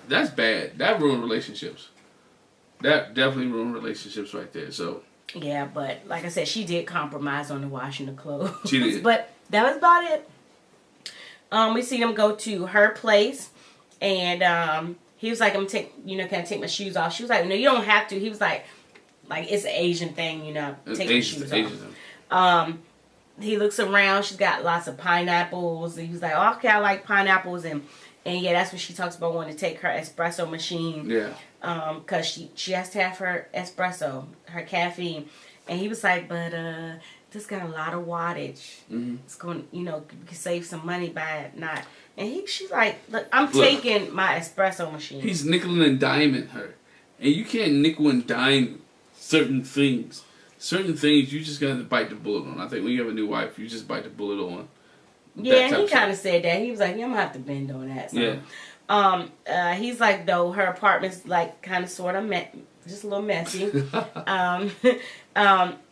that's bad. That ruined relationships. That definitely ruined relationships right there. So yeah, but like I said, she did compromise on the washing the clothes. She did. But that was about it. We see them go to her place, and he was like, can I take my shoes off? She was like, no, you don't have to. He was like it's an Asian thing, take your shoes off. He looks around. She's got lots of pineapples. And he was like, oh, okay, I like pineapples. And yeah, that's when she talks about wanting to take her espresso machine. Yeah. Because she has to have her espresso, her caffeine. And he was like, but this got a lot of wattage. Mm-hmm. It's going, we can save some money by not. And she's like, look, I'm taking my espresso machine. He's nickel and diming her. And you can't nickel and dime certain things. Certain things you just got to bite the bullet on. I think when you have a new wife, you just bite the bullet on. Yeah, and he kind of said that. He was like, yeah, I'm going to have to bend on that. So. Yeah. He's like, though, her apartment's like kind of sort of just a little messy.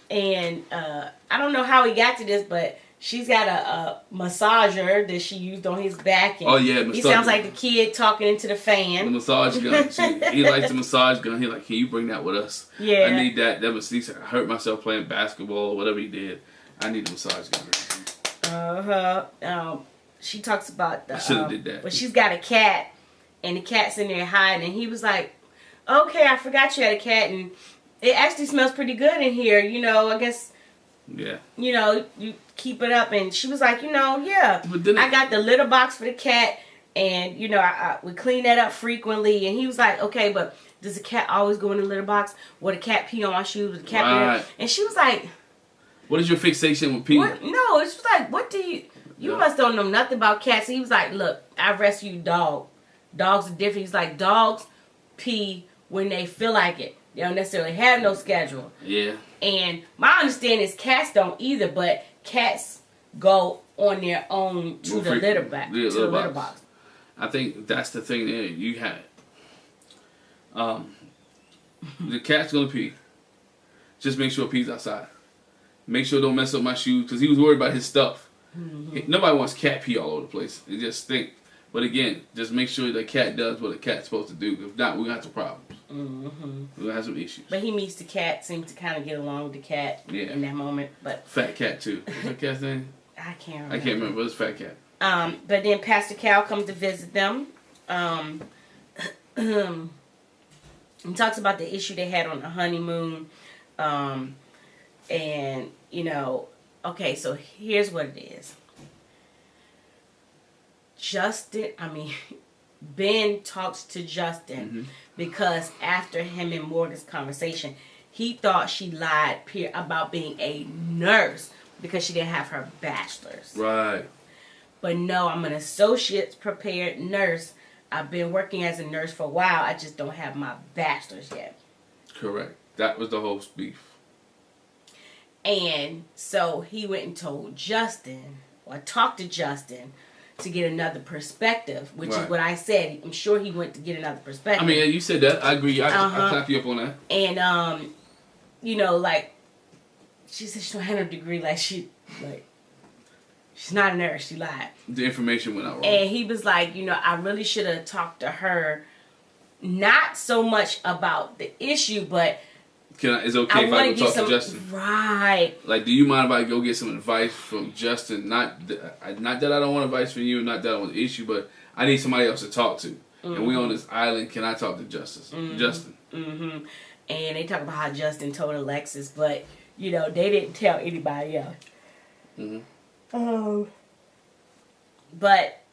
And I don't know how he got to this, but she's got a massager that she used on his back. And he sounds like the kid talking into the fan. The massage gun. He likes the massage gun. He's like, can you bring that with us? Yeah. I need that. That was, he said, I hurt myself playing basketball or whatever he did. I need a massage gun. She talks about I should have did that. But she's got a cat, and the cat's in there hiding. And he was like, okay, I forgot you had a cat, and it actually smells pretty good in here. I guess... Yeah. You keep it up. And she was like, yeah. I got the litter box for the cat. And, we clean that up frequently. And he was like, okay, but does the cat always go in the litter box? Would the cat pee on my shoes? Would the cat pee on? And she was like... What is your fixation with pee? No, it's just like, what do you... You must don't know nothing about cats. He was like, look, I rescued dog. Dogs are different. He's like, dogs pee when they feel like it. They don't necessarily have no schedule. Yeah. And my understanding is cats don't either, but cats go on their own to the litter box. I think that's the thing there. You had the cat's gonna pee. Just make sure it pees outside. Make sure it don't mess up my shoes, because he was worried about his stuff. Mm-hmm. Nobody wants cat pee all over the place. They just stink. But again, just make sure the cat does what a cat's supposed to do. If not, we're gonna have some problems. Mm-hmm. We'll have some issues. But he meets the cat, seems to kind of get along with the cat in that moment. But Fat Cat, too. What's that cat's name? I can't remember. I can't remember. It's Fat Cat. But then Pastor Cal comes to visit them. He talks about the issue they had on the honeymoon. And, you know, okay, so here's what it is. Ben talks to Justin because after him and Morgan's conversation, he thought she lied about being a nurse because she didn't have her bachelor's. Right. But no, I'm an associate's prepared nurse. I've been working as a nurse for a while. I just don't have my bachelor's yet. Correct. That was the whole beef. And so he went and told Justin, or talked to Justin, to get another perspective, which is what I said. I'm sure he went to get another perspective. I mean, you said that. I agree. I clap you up on that. And, you know, like, she said she don't have no degree. She's not a nurse. She lied. The information went out wrong. And he was like, you know, I really should have talked to her, not so much about the issue, but is it okay if I go talk to Justin? Right. Like, do you mind if I go get some advice from Justin? Not that I don't want advice from you, not that I want the issue, but I need somebody else to talk to. And we on this island. Can I talk to Justin? And they talk about how Justin told Alexis, but, you know, they didn't tell anybody else. But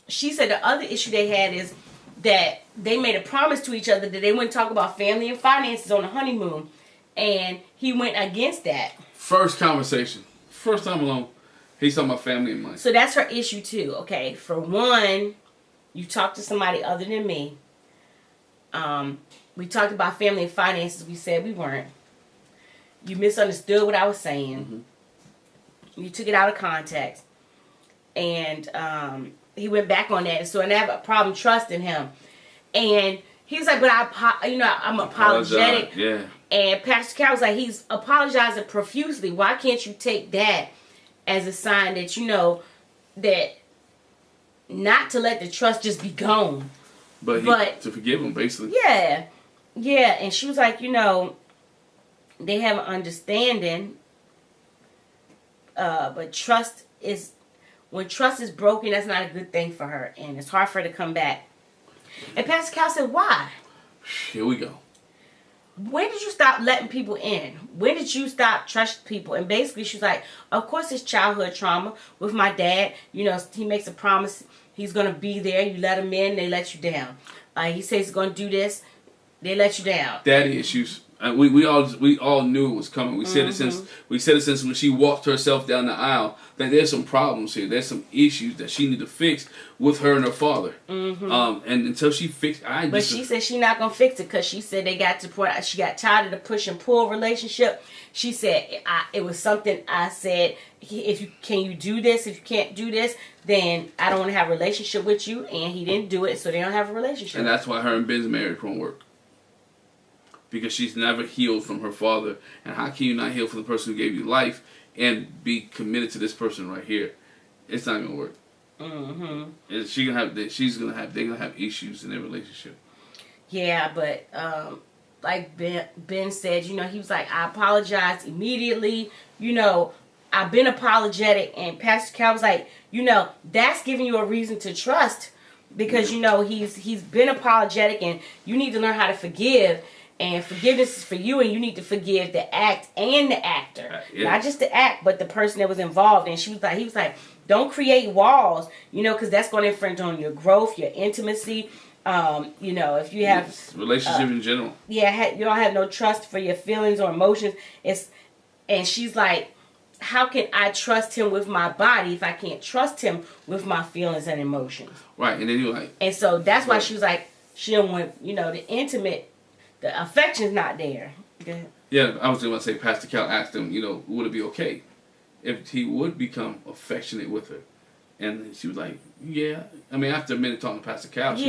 she said the other issue they had is that they made a promise to each other that they wouldn't talk about family and finances on the honeymoon. And he went against that. First conversation. First time alone. He's talking about family and money. So that's her issue too. Okay, for one, you talked to somebody other than me. We talked about family and finances. We said we weren't. You misunderstood what I was saying. You took it out of context. And he went back on that. So I have a problem trusting him. And he was like, but I'm apologetic. Yeah. And Pastor Cal was like, he's apologizing profusely. Why can't you take that as a sign that, you know, that not to let the trust just be gone. But to forgive him, basically. Yeah. Yeah. And she was like, you know, they have an understanding. But when trust is broken, that's not a good thing for her. And it's hard for her to come back. And Pastor Cal said, why? Here we go. When did you stop letting people in? When did you stop trusting people? And basically, she's like, of course, it's childhood trauma with my dad. You know, he makes a promise. He's going to be there. You let him in, they let you down. He says he's going to do this. They let you down. Daddy issues. We all knew it was coming. We said it since when she walked herself down the aisle that there's some problems here. There's some issues that she need to fix with her and her father. And until she fixed, but she said she's not gonna fix it because she said they got to the point. She got tired of the push and pull relationship. She said it was something I said. Can you do this? If you can't do this, then I don't want to have a relationship with you. And he didn't do it, so they don't have a relationship. And that's why her and Ben's marriage won't work. Because she's never healed from her father. And how can you not heal from the person who gave you life and be committed to this person right here? It's not gonna work. And they're gonna have issues in their relationship. Yeah, but like Ben said, you know, he was like, I apologized immediately. You know, I've been apologetic, and Pastor Cal was like, you know, that's giving you a reason to trust because you know he's been apologetic, and you need to learn how to forgive. And forgiveness is for you, and you need to forgive the act and the actor. Not just the act, but the person that was involved. And he was like, don't create walls, you know, because that's going to infringe on your growth, your intimacy. You know, if you have... relationship in general. Yeah, you don't have no trust for your feelings or emotions. And she's like, how can I trust him with my body if I can't trust him with my feelings and emotions? Right, and then you're like... And so that's why she was like, she don't want, you know, the intimate... The affection's not there. Yeah, I was going to say, Pastor Cal asked him, you know, would it be okay if he would become affectionate with her? And she was like, yeah. I mean, after a minute talking to Pastor Cal, she's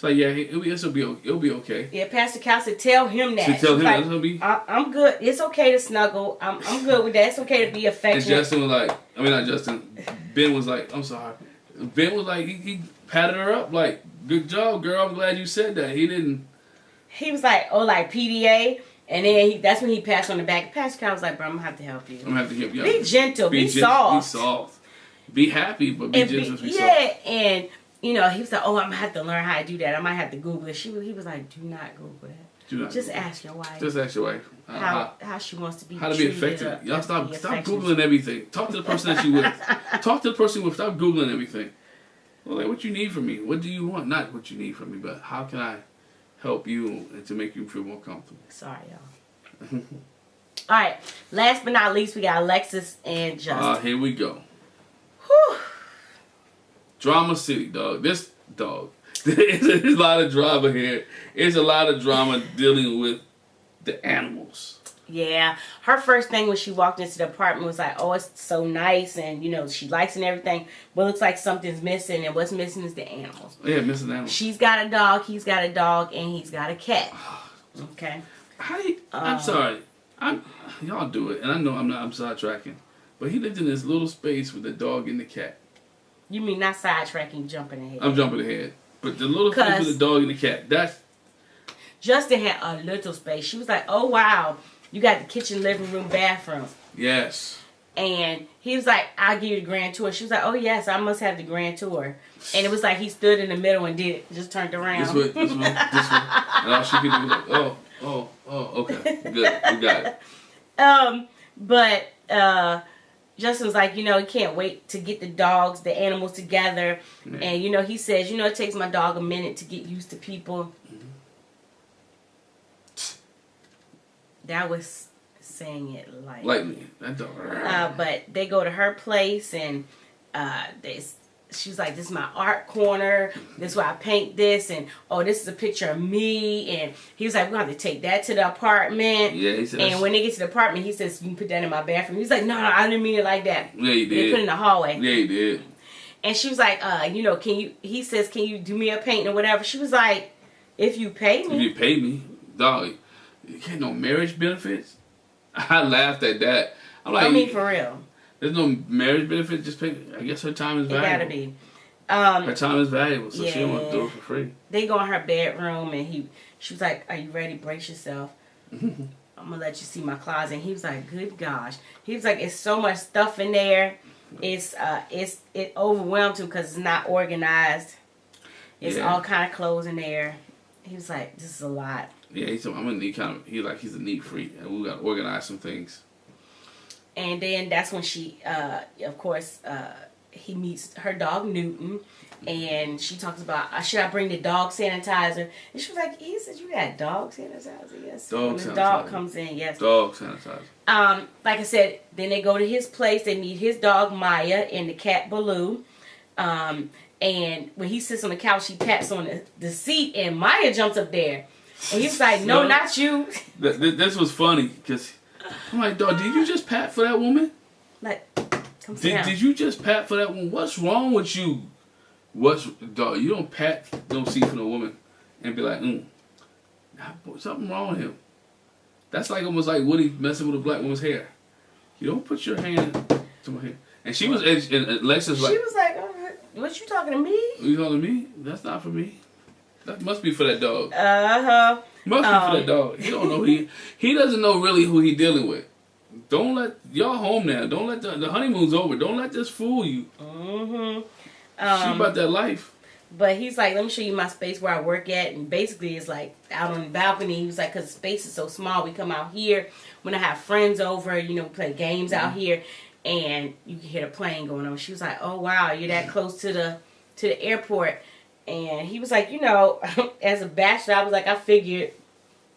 like, yeah, it'll be okay. Yeah, Pastor Cal said, tell him that. Tell him like, that'll be. I'm good. It's okay to snuggle. I'm good with that. It's okay to be affectionate. And Justin was like, I mean, not Justin. Ben was like, I'm sorry. Ben was like, he patted her up like, good job, girl. I'm glad you said that. He he was like, oh, like PDA. And then that's when he passed on the back. Pastor Cal was like, bro, I'm going to have to help you. I'm going to have to help you. Be gentle. Be soft. Be soft. Be happy, but be gentle. Be soft. Yeah, and, he was like, oh, I'm going to have to learn how to do that. I might have to Google it. He was like, do not Google that. Just ask your wife. Just ask your wife. How she wants to be how to be effective. Y'all stop Googling everything. Talk to the person that you with. Talk to the person with. Stop Googling everything. Well, like, what you need from me? What do you want? Not what you need from me, but how can I help you and to make you feel more comfortable? Sorry, y'all. All right. Last but not least, we got Alexis and Justin. Here we go. Whew. Drama City, dog. This dog. There's a lot of drama here. There's a lot of drama dealing with the animals. Yeah. Her first thing when she walked into the apartment was like, oh, it's so nice. And, she likes and everything. But it looks like something's missing. And what's missing is the animals. Yeah, missing animals. She's got a dog. He's got a dog. And he's got a cat. Okay. I'm sorry. Y'all do it. And I know I'm sidetracking. But he lived in this little space with the dog and the cat. You mean not sidetracking, jumping ahead? I'm jumping ahead. But the little space with the dog and the cat, that's... Justin had a little space. She was like, oh, wow. You got the kitchen, living room, bathroom. Yes. And he was like, I'll give you the grand tour. She was like, oh, yes, I must have the grand tour. And it was like he stood in the middle and did it. Just turned around. This one. And all she could do was like, oh, okay. Good. We got it. But Justin was like, he can't wait to get the animals together. Yeah. And, he says, it takes my dog a minute to get used to people. Mm-hmm. That was saying it lightly. That dog. But they go to her place and she was like, this is my art corner. This is where I paint this. And, this is a picture of me. And he was like, we're going to have to take that to the apartment. Yeah, he said. And when they get to the apartment, he says, you can put that in my bathroom. He's like, no, I didn't mean it like that. Yeah, he did. They put it in the hallway. Yeah, he did. And she was like, he says, can you do me a painting or whatever? She was like, if you pay me. If you pay me, dog, you get no marriage benefits? I laughed at that. I'm like, for real. There's no marriage benefit. Just pay. I guess her time is valuable. It gotta be. Her time is valuable, so she don't want to do it for free. They go in her bedroom, and she was like, "Are you ready? Brace yourself. I'm gonna let you see my closet." And he was like, "Good gosh." He was like, "It's so much stuff in there. It overwhelmed him because it's not organized. It's all kind of clothes in there." He was like, "This is a lot." Yeah, he's a neat he's a neat freak, and we gotta organize some things. And then that's when she, of course, he meets her dog Newton, and she talks about, should I bring the dog sanitizer? And she was like, he said, you got dog sanitizer? Yes. Dog sanitizer. The dog comes in, yes. Dog sanitizer. Like I said, then they go to his place. They meet his dog Maya and the cat Baloo. And when he sits on the couch, he pats on the seat, and Maya jumps up there. And he's like, no, not you. This was funny, because I'm like, dog, did you just pat for that woman? Like, come down. Did you just pat for that woman? What's wrong with you? Dog, you don't pat no seat for no woman and be like, something wrong with him. That's like almost like Woody messing with a black woman's hair. You don't put your hand to my hair. And she was, and Alexis like, she was like, what you talking to me? You talking to me? That's not for me. That must be for that dog. Must be for that dog. He don't know. He doesn't know really who he dealing with. Don't let y'all home now. Don't let the honeymoon's over. Don't let this fool you. She about that life. But he's like, let me show you my space where I work at, and basically it's like out on the balcony. He was like, because the space is so small, we come out here when I have friends over. We play games out here, and you can hear the plane going on. She was like, oh wow, you're that close to the airport. And he was like, as a bachelor, I was like, I figured,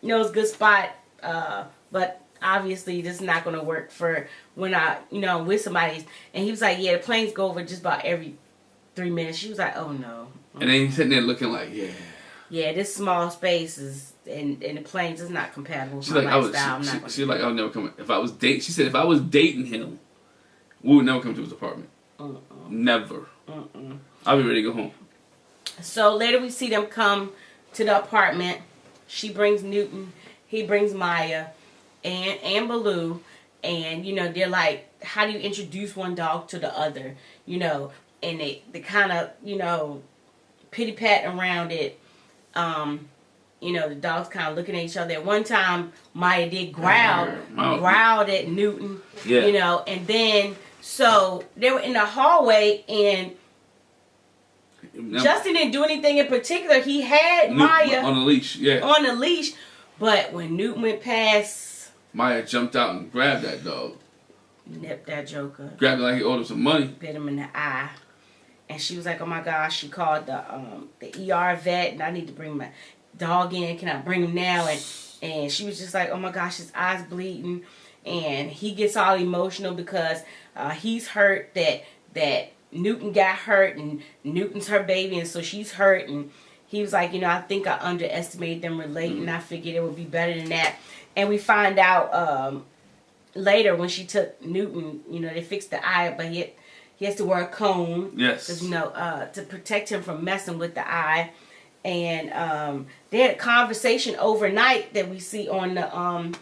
it's a good spot. But obviously, this is not going to work for when I'm with somebody. And he was like, yeah, the planes go over just about every 3 minutes. She was like, oh, no. And then he's sitting there looking like, yeah, this small space and the planes is not compatible with my lifestyle. She's like, I'll never come. She said, if I was dating him, we would never come to his apartment. Never. I'll be ready to go home. So later we see them come to the apartment. She brings Newton. He brings Maya and Baloo. And, they're like, how do you introduce one dog to the other? And they kind of, pity-pat around it. the dogs kind of looking at each other. At one time, Maya did growled at Newton, and then, so they were in the hallway, and Justin didn't do anything in particular. He had Maya on a leash, on a leash, but when Newton went past, Maya jumped out and grabbed that dog. Nipped that joker. Grabbed it like he owed him some money. Bit him in the eye. And she was like, oh my gosh, she called the ER vet, and I need to bring my dog in. Can I bring him now? And she was just like, oh my gosh, his eye's bleeding. And he gets all emotional because he's hurt that Newton got hurt, and Newton's her baby, and so she's hurt. And he was like, I think I underestimated them relating. I figured it would be better than that. And we find out later when she took Newton, they fixed the eye, but he has to wear a cone. Yes. To protect him from messing with the eye. And they had a conversation overnight that we see on the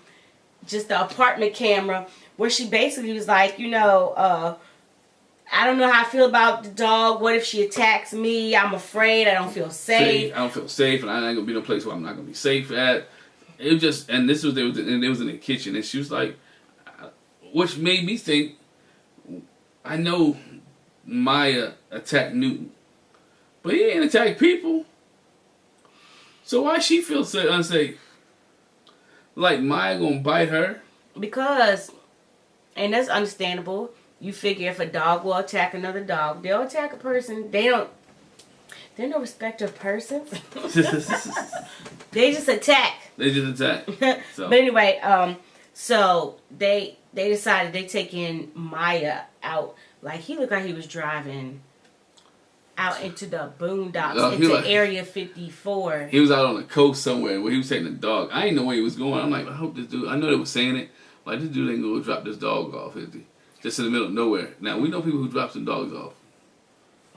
just the apartment camera, where she basically was like, I don't know how I feel about the dog. What if she attacks me? I'm afraid. I don't feel safe. I don't feel safe, and I ain't gonna be no place where I'm not gonna be safe at. It was just, and it was in the kitchen, and she was like, which made me think, I know Maya attacked Newton, but he ain't attacked people. So why she feel so unsafe? Like Maya gonna bite her? Because, and that's understandable. You figure if a dog will attack another dog, they'll attack a person. They're no respecter of persons. They just attack. So. But anyway, so they decided they taking Maya out. Like, he looked like he was driving out into the boondocks, into Area 54. He was out on the coast somewhere where he was taking the dog. I didn't know where he was going. I'm like, I hope this dude, I know they were saying it, like, this dude ain't gonna go drop this dog off, is he? Just in the middle of nowhere. Now, we know people who drop some dogs off.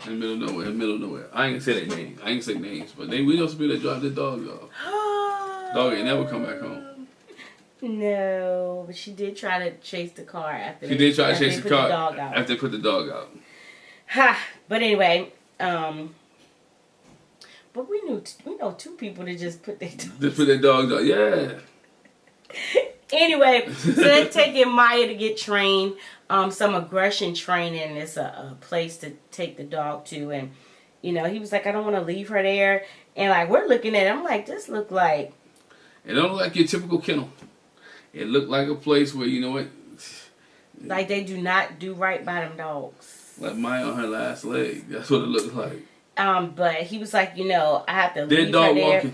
In the middle of nowhere. I ain't gonna say their names. I ain't gonna say names. But we know some people that drop their dogs off. Dog ain't never come back home. No, but she did try to chase the car after She did try to chase the car after they put the dog out. Ha! But anyway, but we know two people that just put their dogs out. Yeah. Anyway, so they're taking Maya to get trained. Some aggression training. It's a place to take the dog to, and he was like, I don't want to leave her there. And like, we're looking at it, I'm like, this look like, it don't look like your typical kennel. It looked like a place where, you know what, like they do not do right by them dogs. Like Maya on her last leg. That's what it looked like. But he was like, I have to leave dog her there. Walking.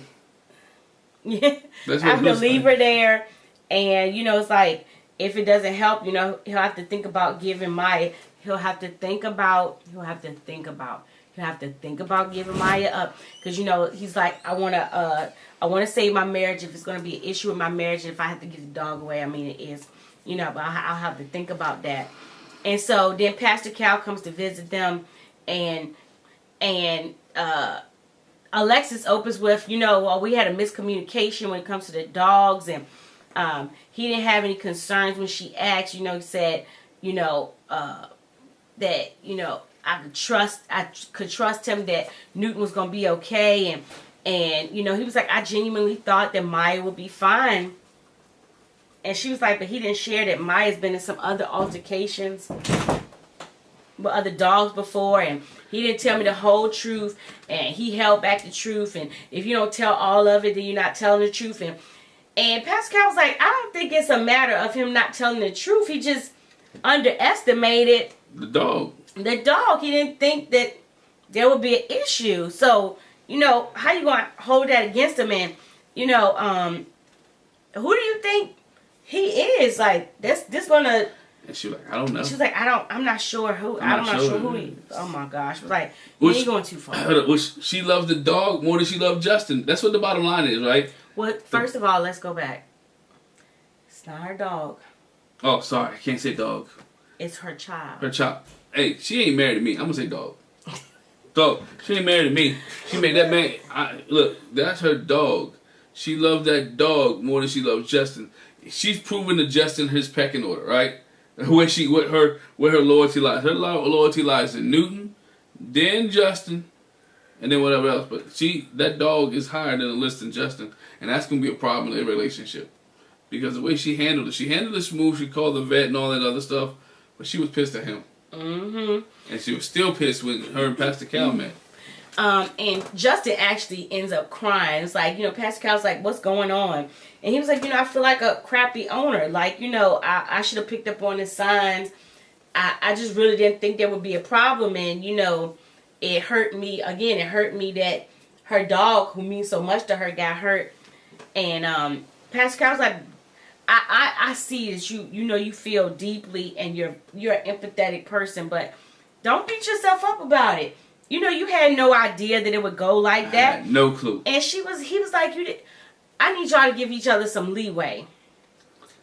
Yeah, That's I have to leave her there. And, it's like, if it doesn't help, he'll have to think about giving Maya. He'll have to think about giving Maya up. Because, he's like, I want to save my marriage if it's going to be an issue with my marriage. If I have to give the dog away, I mean, it is, but I'll have to think about that. And so then Pastor Cal comes to visit them, and Alexis opens with, we had a miscommunication when it comes to the dogs, and he didn't have any concerns when she asked. He said, that I could trust him that Newton was gonna be okay, and he was like, I genuinely thought that Maya would be fine. And she was like, but he didn't share that Maya's been in some other altercations with other dogs before, and he didn't tell me the whole truth, and he held back the truth, and if you don't tell all of it, then you're not telling the truth. And Pascal was like, I don't think it's a matter of him not telling the truth. He just underestimated the dog. He didn't think that there would be an issue. So, how you going to hold that against him? And, who do you think he is? Like, this going to... And she was like, I don't know. She was like, I'm not sure who. I'm not sure who he is. Oh, my gosh. She was like, you ain't going too far. She loves the dog more than she loves Justin. That's what the bottom line is, right? Well, first of all, let's go back. It's not her dog. Oh, sorry. I can't say dog. It's her child. Her child. Hey, she ain't married to me. I'm going to say dog. Dog. She ain't married to me. She made that man. Look, that's her dog. She loves that dog more than she loves Justin. She's proven to Justin his pecking order, right? Where her loyalty lies. Her loyalty lies in Newton, then Justin, and then whatever else. But that dog is higher than a list than Justin, and that's gonna be a problem in their relationship because the way she handled it smooth. She called the vet and all that other stuff, but she was pissed at him. And she was still pissed when her and Pastor Cal met. And Justin actually ends up crying. It's like, Pastor Cal's like, what's going on? And he was like, I feel like a crappy owner. Like, I should have picked up on his signs. I just really didn't think there would be a problem. And, it hurt me. Again, it hurt me that her dog, who means so much to her, got hurt. And Pastor Cal's like, I see that you feel deeply and you're an empathetic person, but don't beat yourself up about it. You had no idea that it would go like that. I had no clue. And he was like, I need y'all to give each other some leeway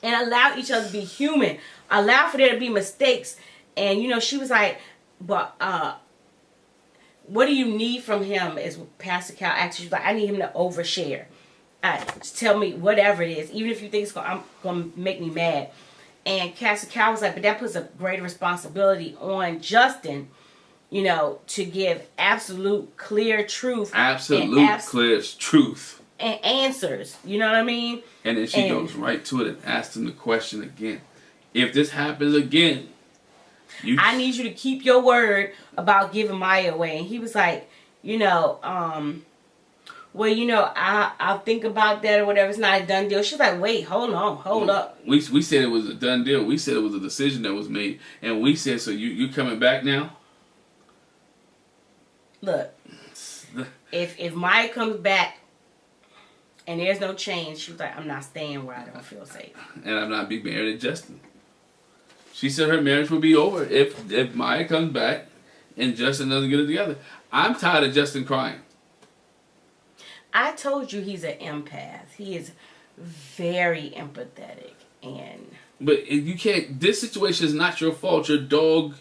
and allow each other to be human. Allow for there to be mistakes. And, she was like, but, what do you need from him? Is Pastor Cal actually, she was like, I need him to overshare. Just tell me whatever it is, even if you think it's going to make me mad. And Pastor Cal was like, but that puts a greater responsibility on Justin, to give absolute clear truth. Clear truth. And answers. You know what I mean? And then she goes right to it and asks him the question again. If this happens again, I need you to keep your word about giving Maya away. And he was like, I'll think about that or whatever. It's not a done deal. She's like, wait, hold up. We said it was a done deal. We said it was a decision that was made. And we said, so you coming back now? Look, if Maya comes back and there's no change, she was like, I'm not staying where I don't feel safe. And I'm not being married to Justin. She said her marriage will be over if Maya comes back and Justin doesn't get it together. I'm tired of Justin crying. I told you he's an empath. He is very empathetic. But you can't, this situation is not your fault. Your dog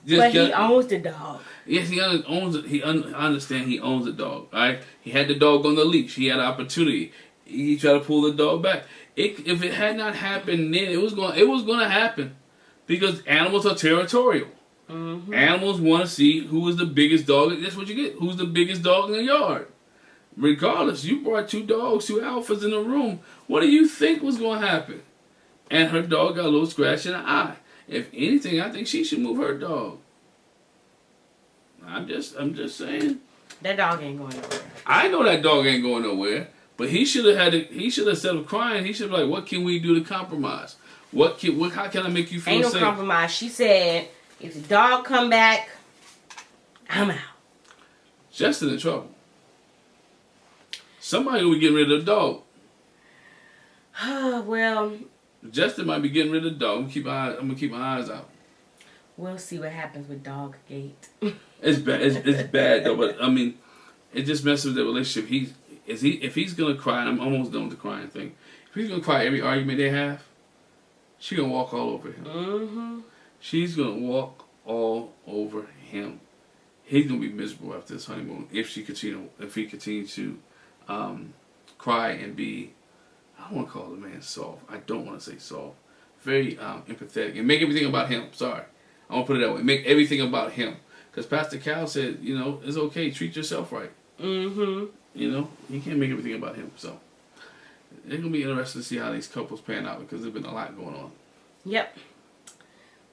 But he owns the dog. Yes, he owns it. I understand he owns the dog. Right? He had the dog on the leash. He had an opportunity. He tried to pull the dog back. If it had not happened then, it was going to happen because animals are territorial. Mm-hmm. Animals want to see who is the biggest dog. That's what you get. Who's the biggest dog in the yard? Regardless, you brought two alphas in the room. What do you think was going to happen? And her dog got a little scratch in the eye. If anything, I think she should move her dog. I'm just saying. That dog ain't going nowhere. I know that dog ain't going nowhere. But he should have instead of crying, he should have like, what can we do to compromise? How can I make you feel safe? Ain't no compromise. She said, if the dog come back, I'm out. Justin in trouble. Somebody will be getting rid of the dog. Well, Justin might be getting rid of the dog. I'm gonna keep my eyes out. We'll see what happens with Dog Gate. It's bad. It's bad though. But I mean, it just messes with the relationship. If he's gonna cry, and I'm almost done with the crying thing. If he's gonna cry every argument they have, she's gonna walk all over him. Mm-hmm. She's gonna walk all over him. He's gonna be miserable after this honeymoon if he continues to cry and be. I don't want to call the man soft. I don't want to say soft. Very empathetic and make everything about him. Sorry, I won't put it that way. Make everything about him. Because Pastor Cal said, it's okay. Treat yourself right. Mm-hmm. You can't make everything about him. So it's gonna be interesting to see how these couples pan out because there's been a lot going on. Yep.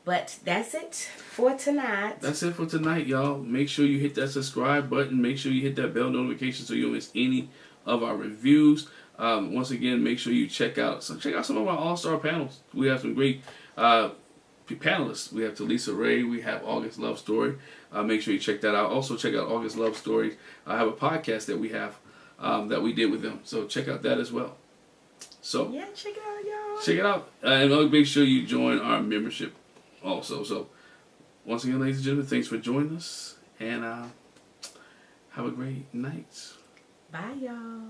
But that's it for tonight. That's it for tonight, y'all. Make sure you hit that subscribe button. Make sure you hit that bell notification so you don't miss any of our reviews. Once again, make sure you check out some of our all-star panels. We have some great panelists. We have Talisa Ray. We have August Love Story. Make sure you check that out. Also, check out August Love Story. I have a podcast that we have that we did with them. So check out that as well. So yeah, check it out, y'all. Check it out, and make sure you join our membership also. So once again, ladies and gentlemen, thanks for joining us, and have a great night. Bye, y'all.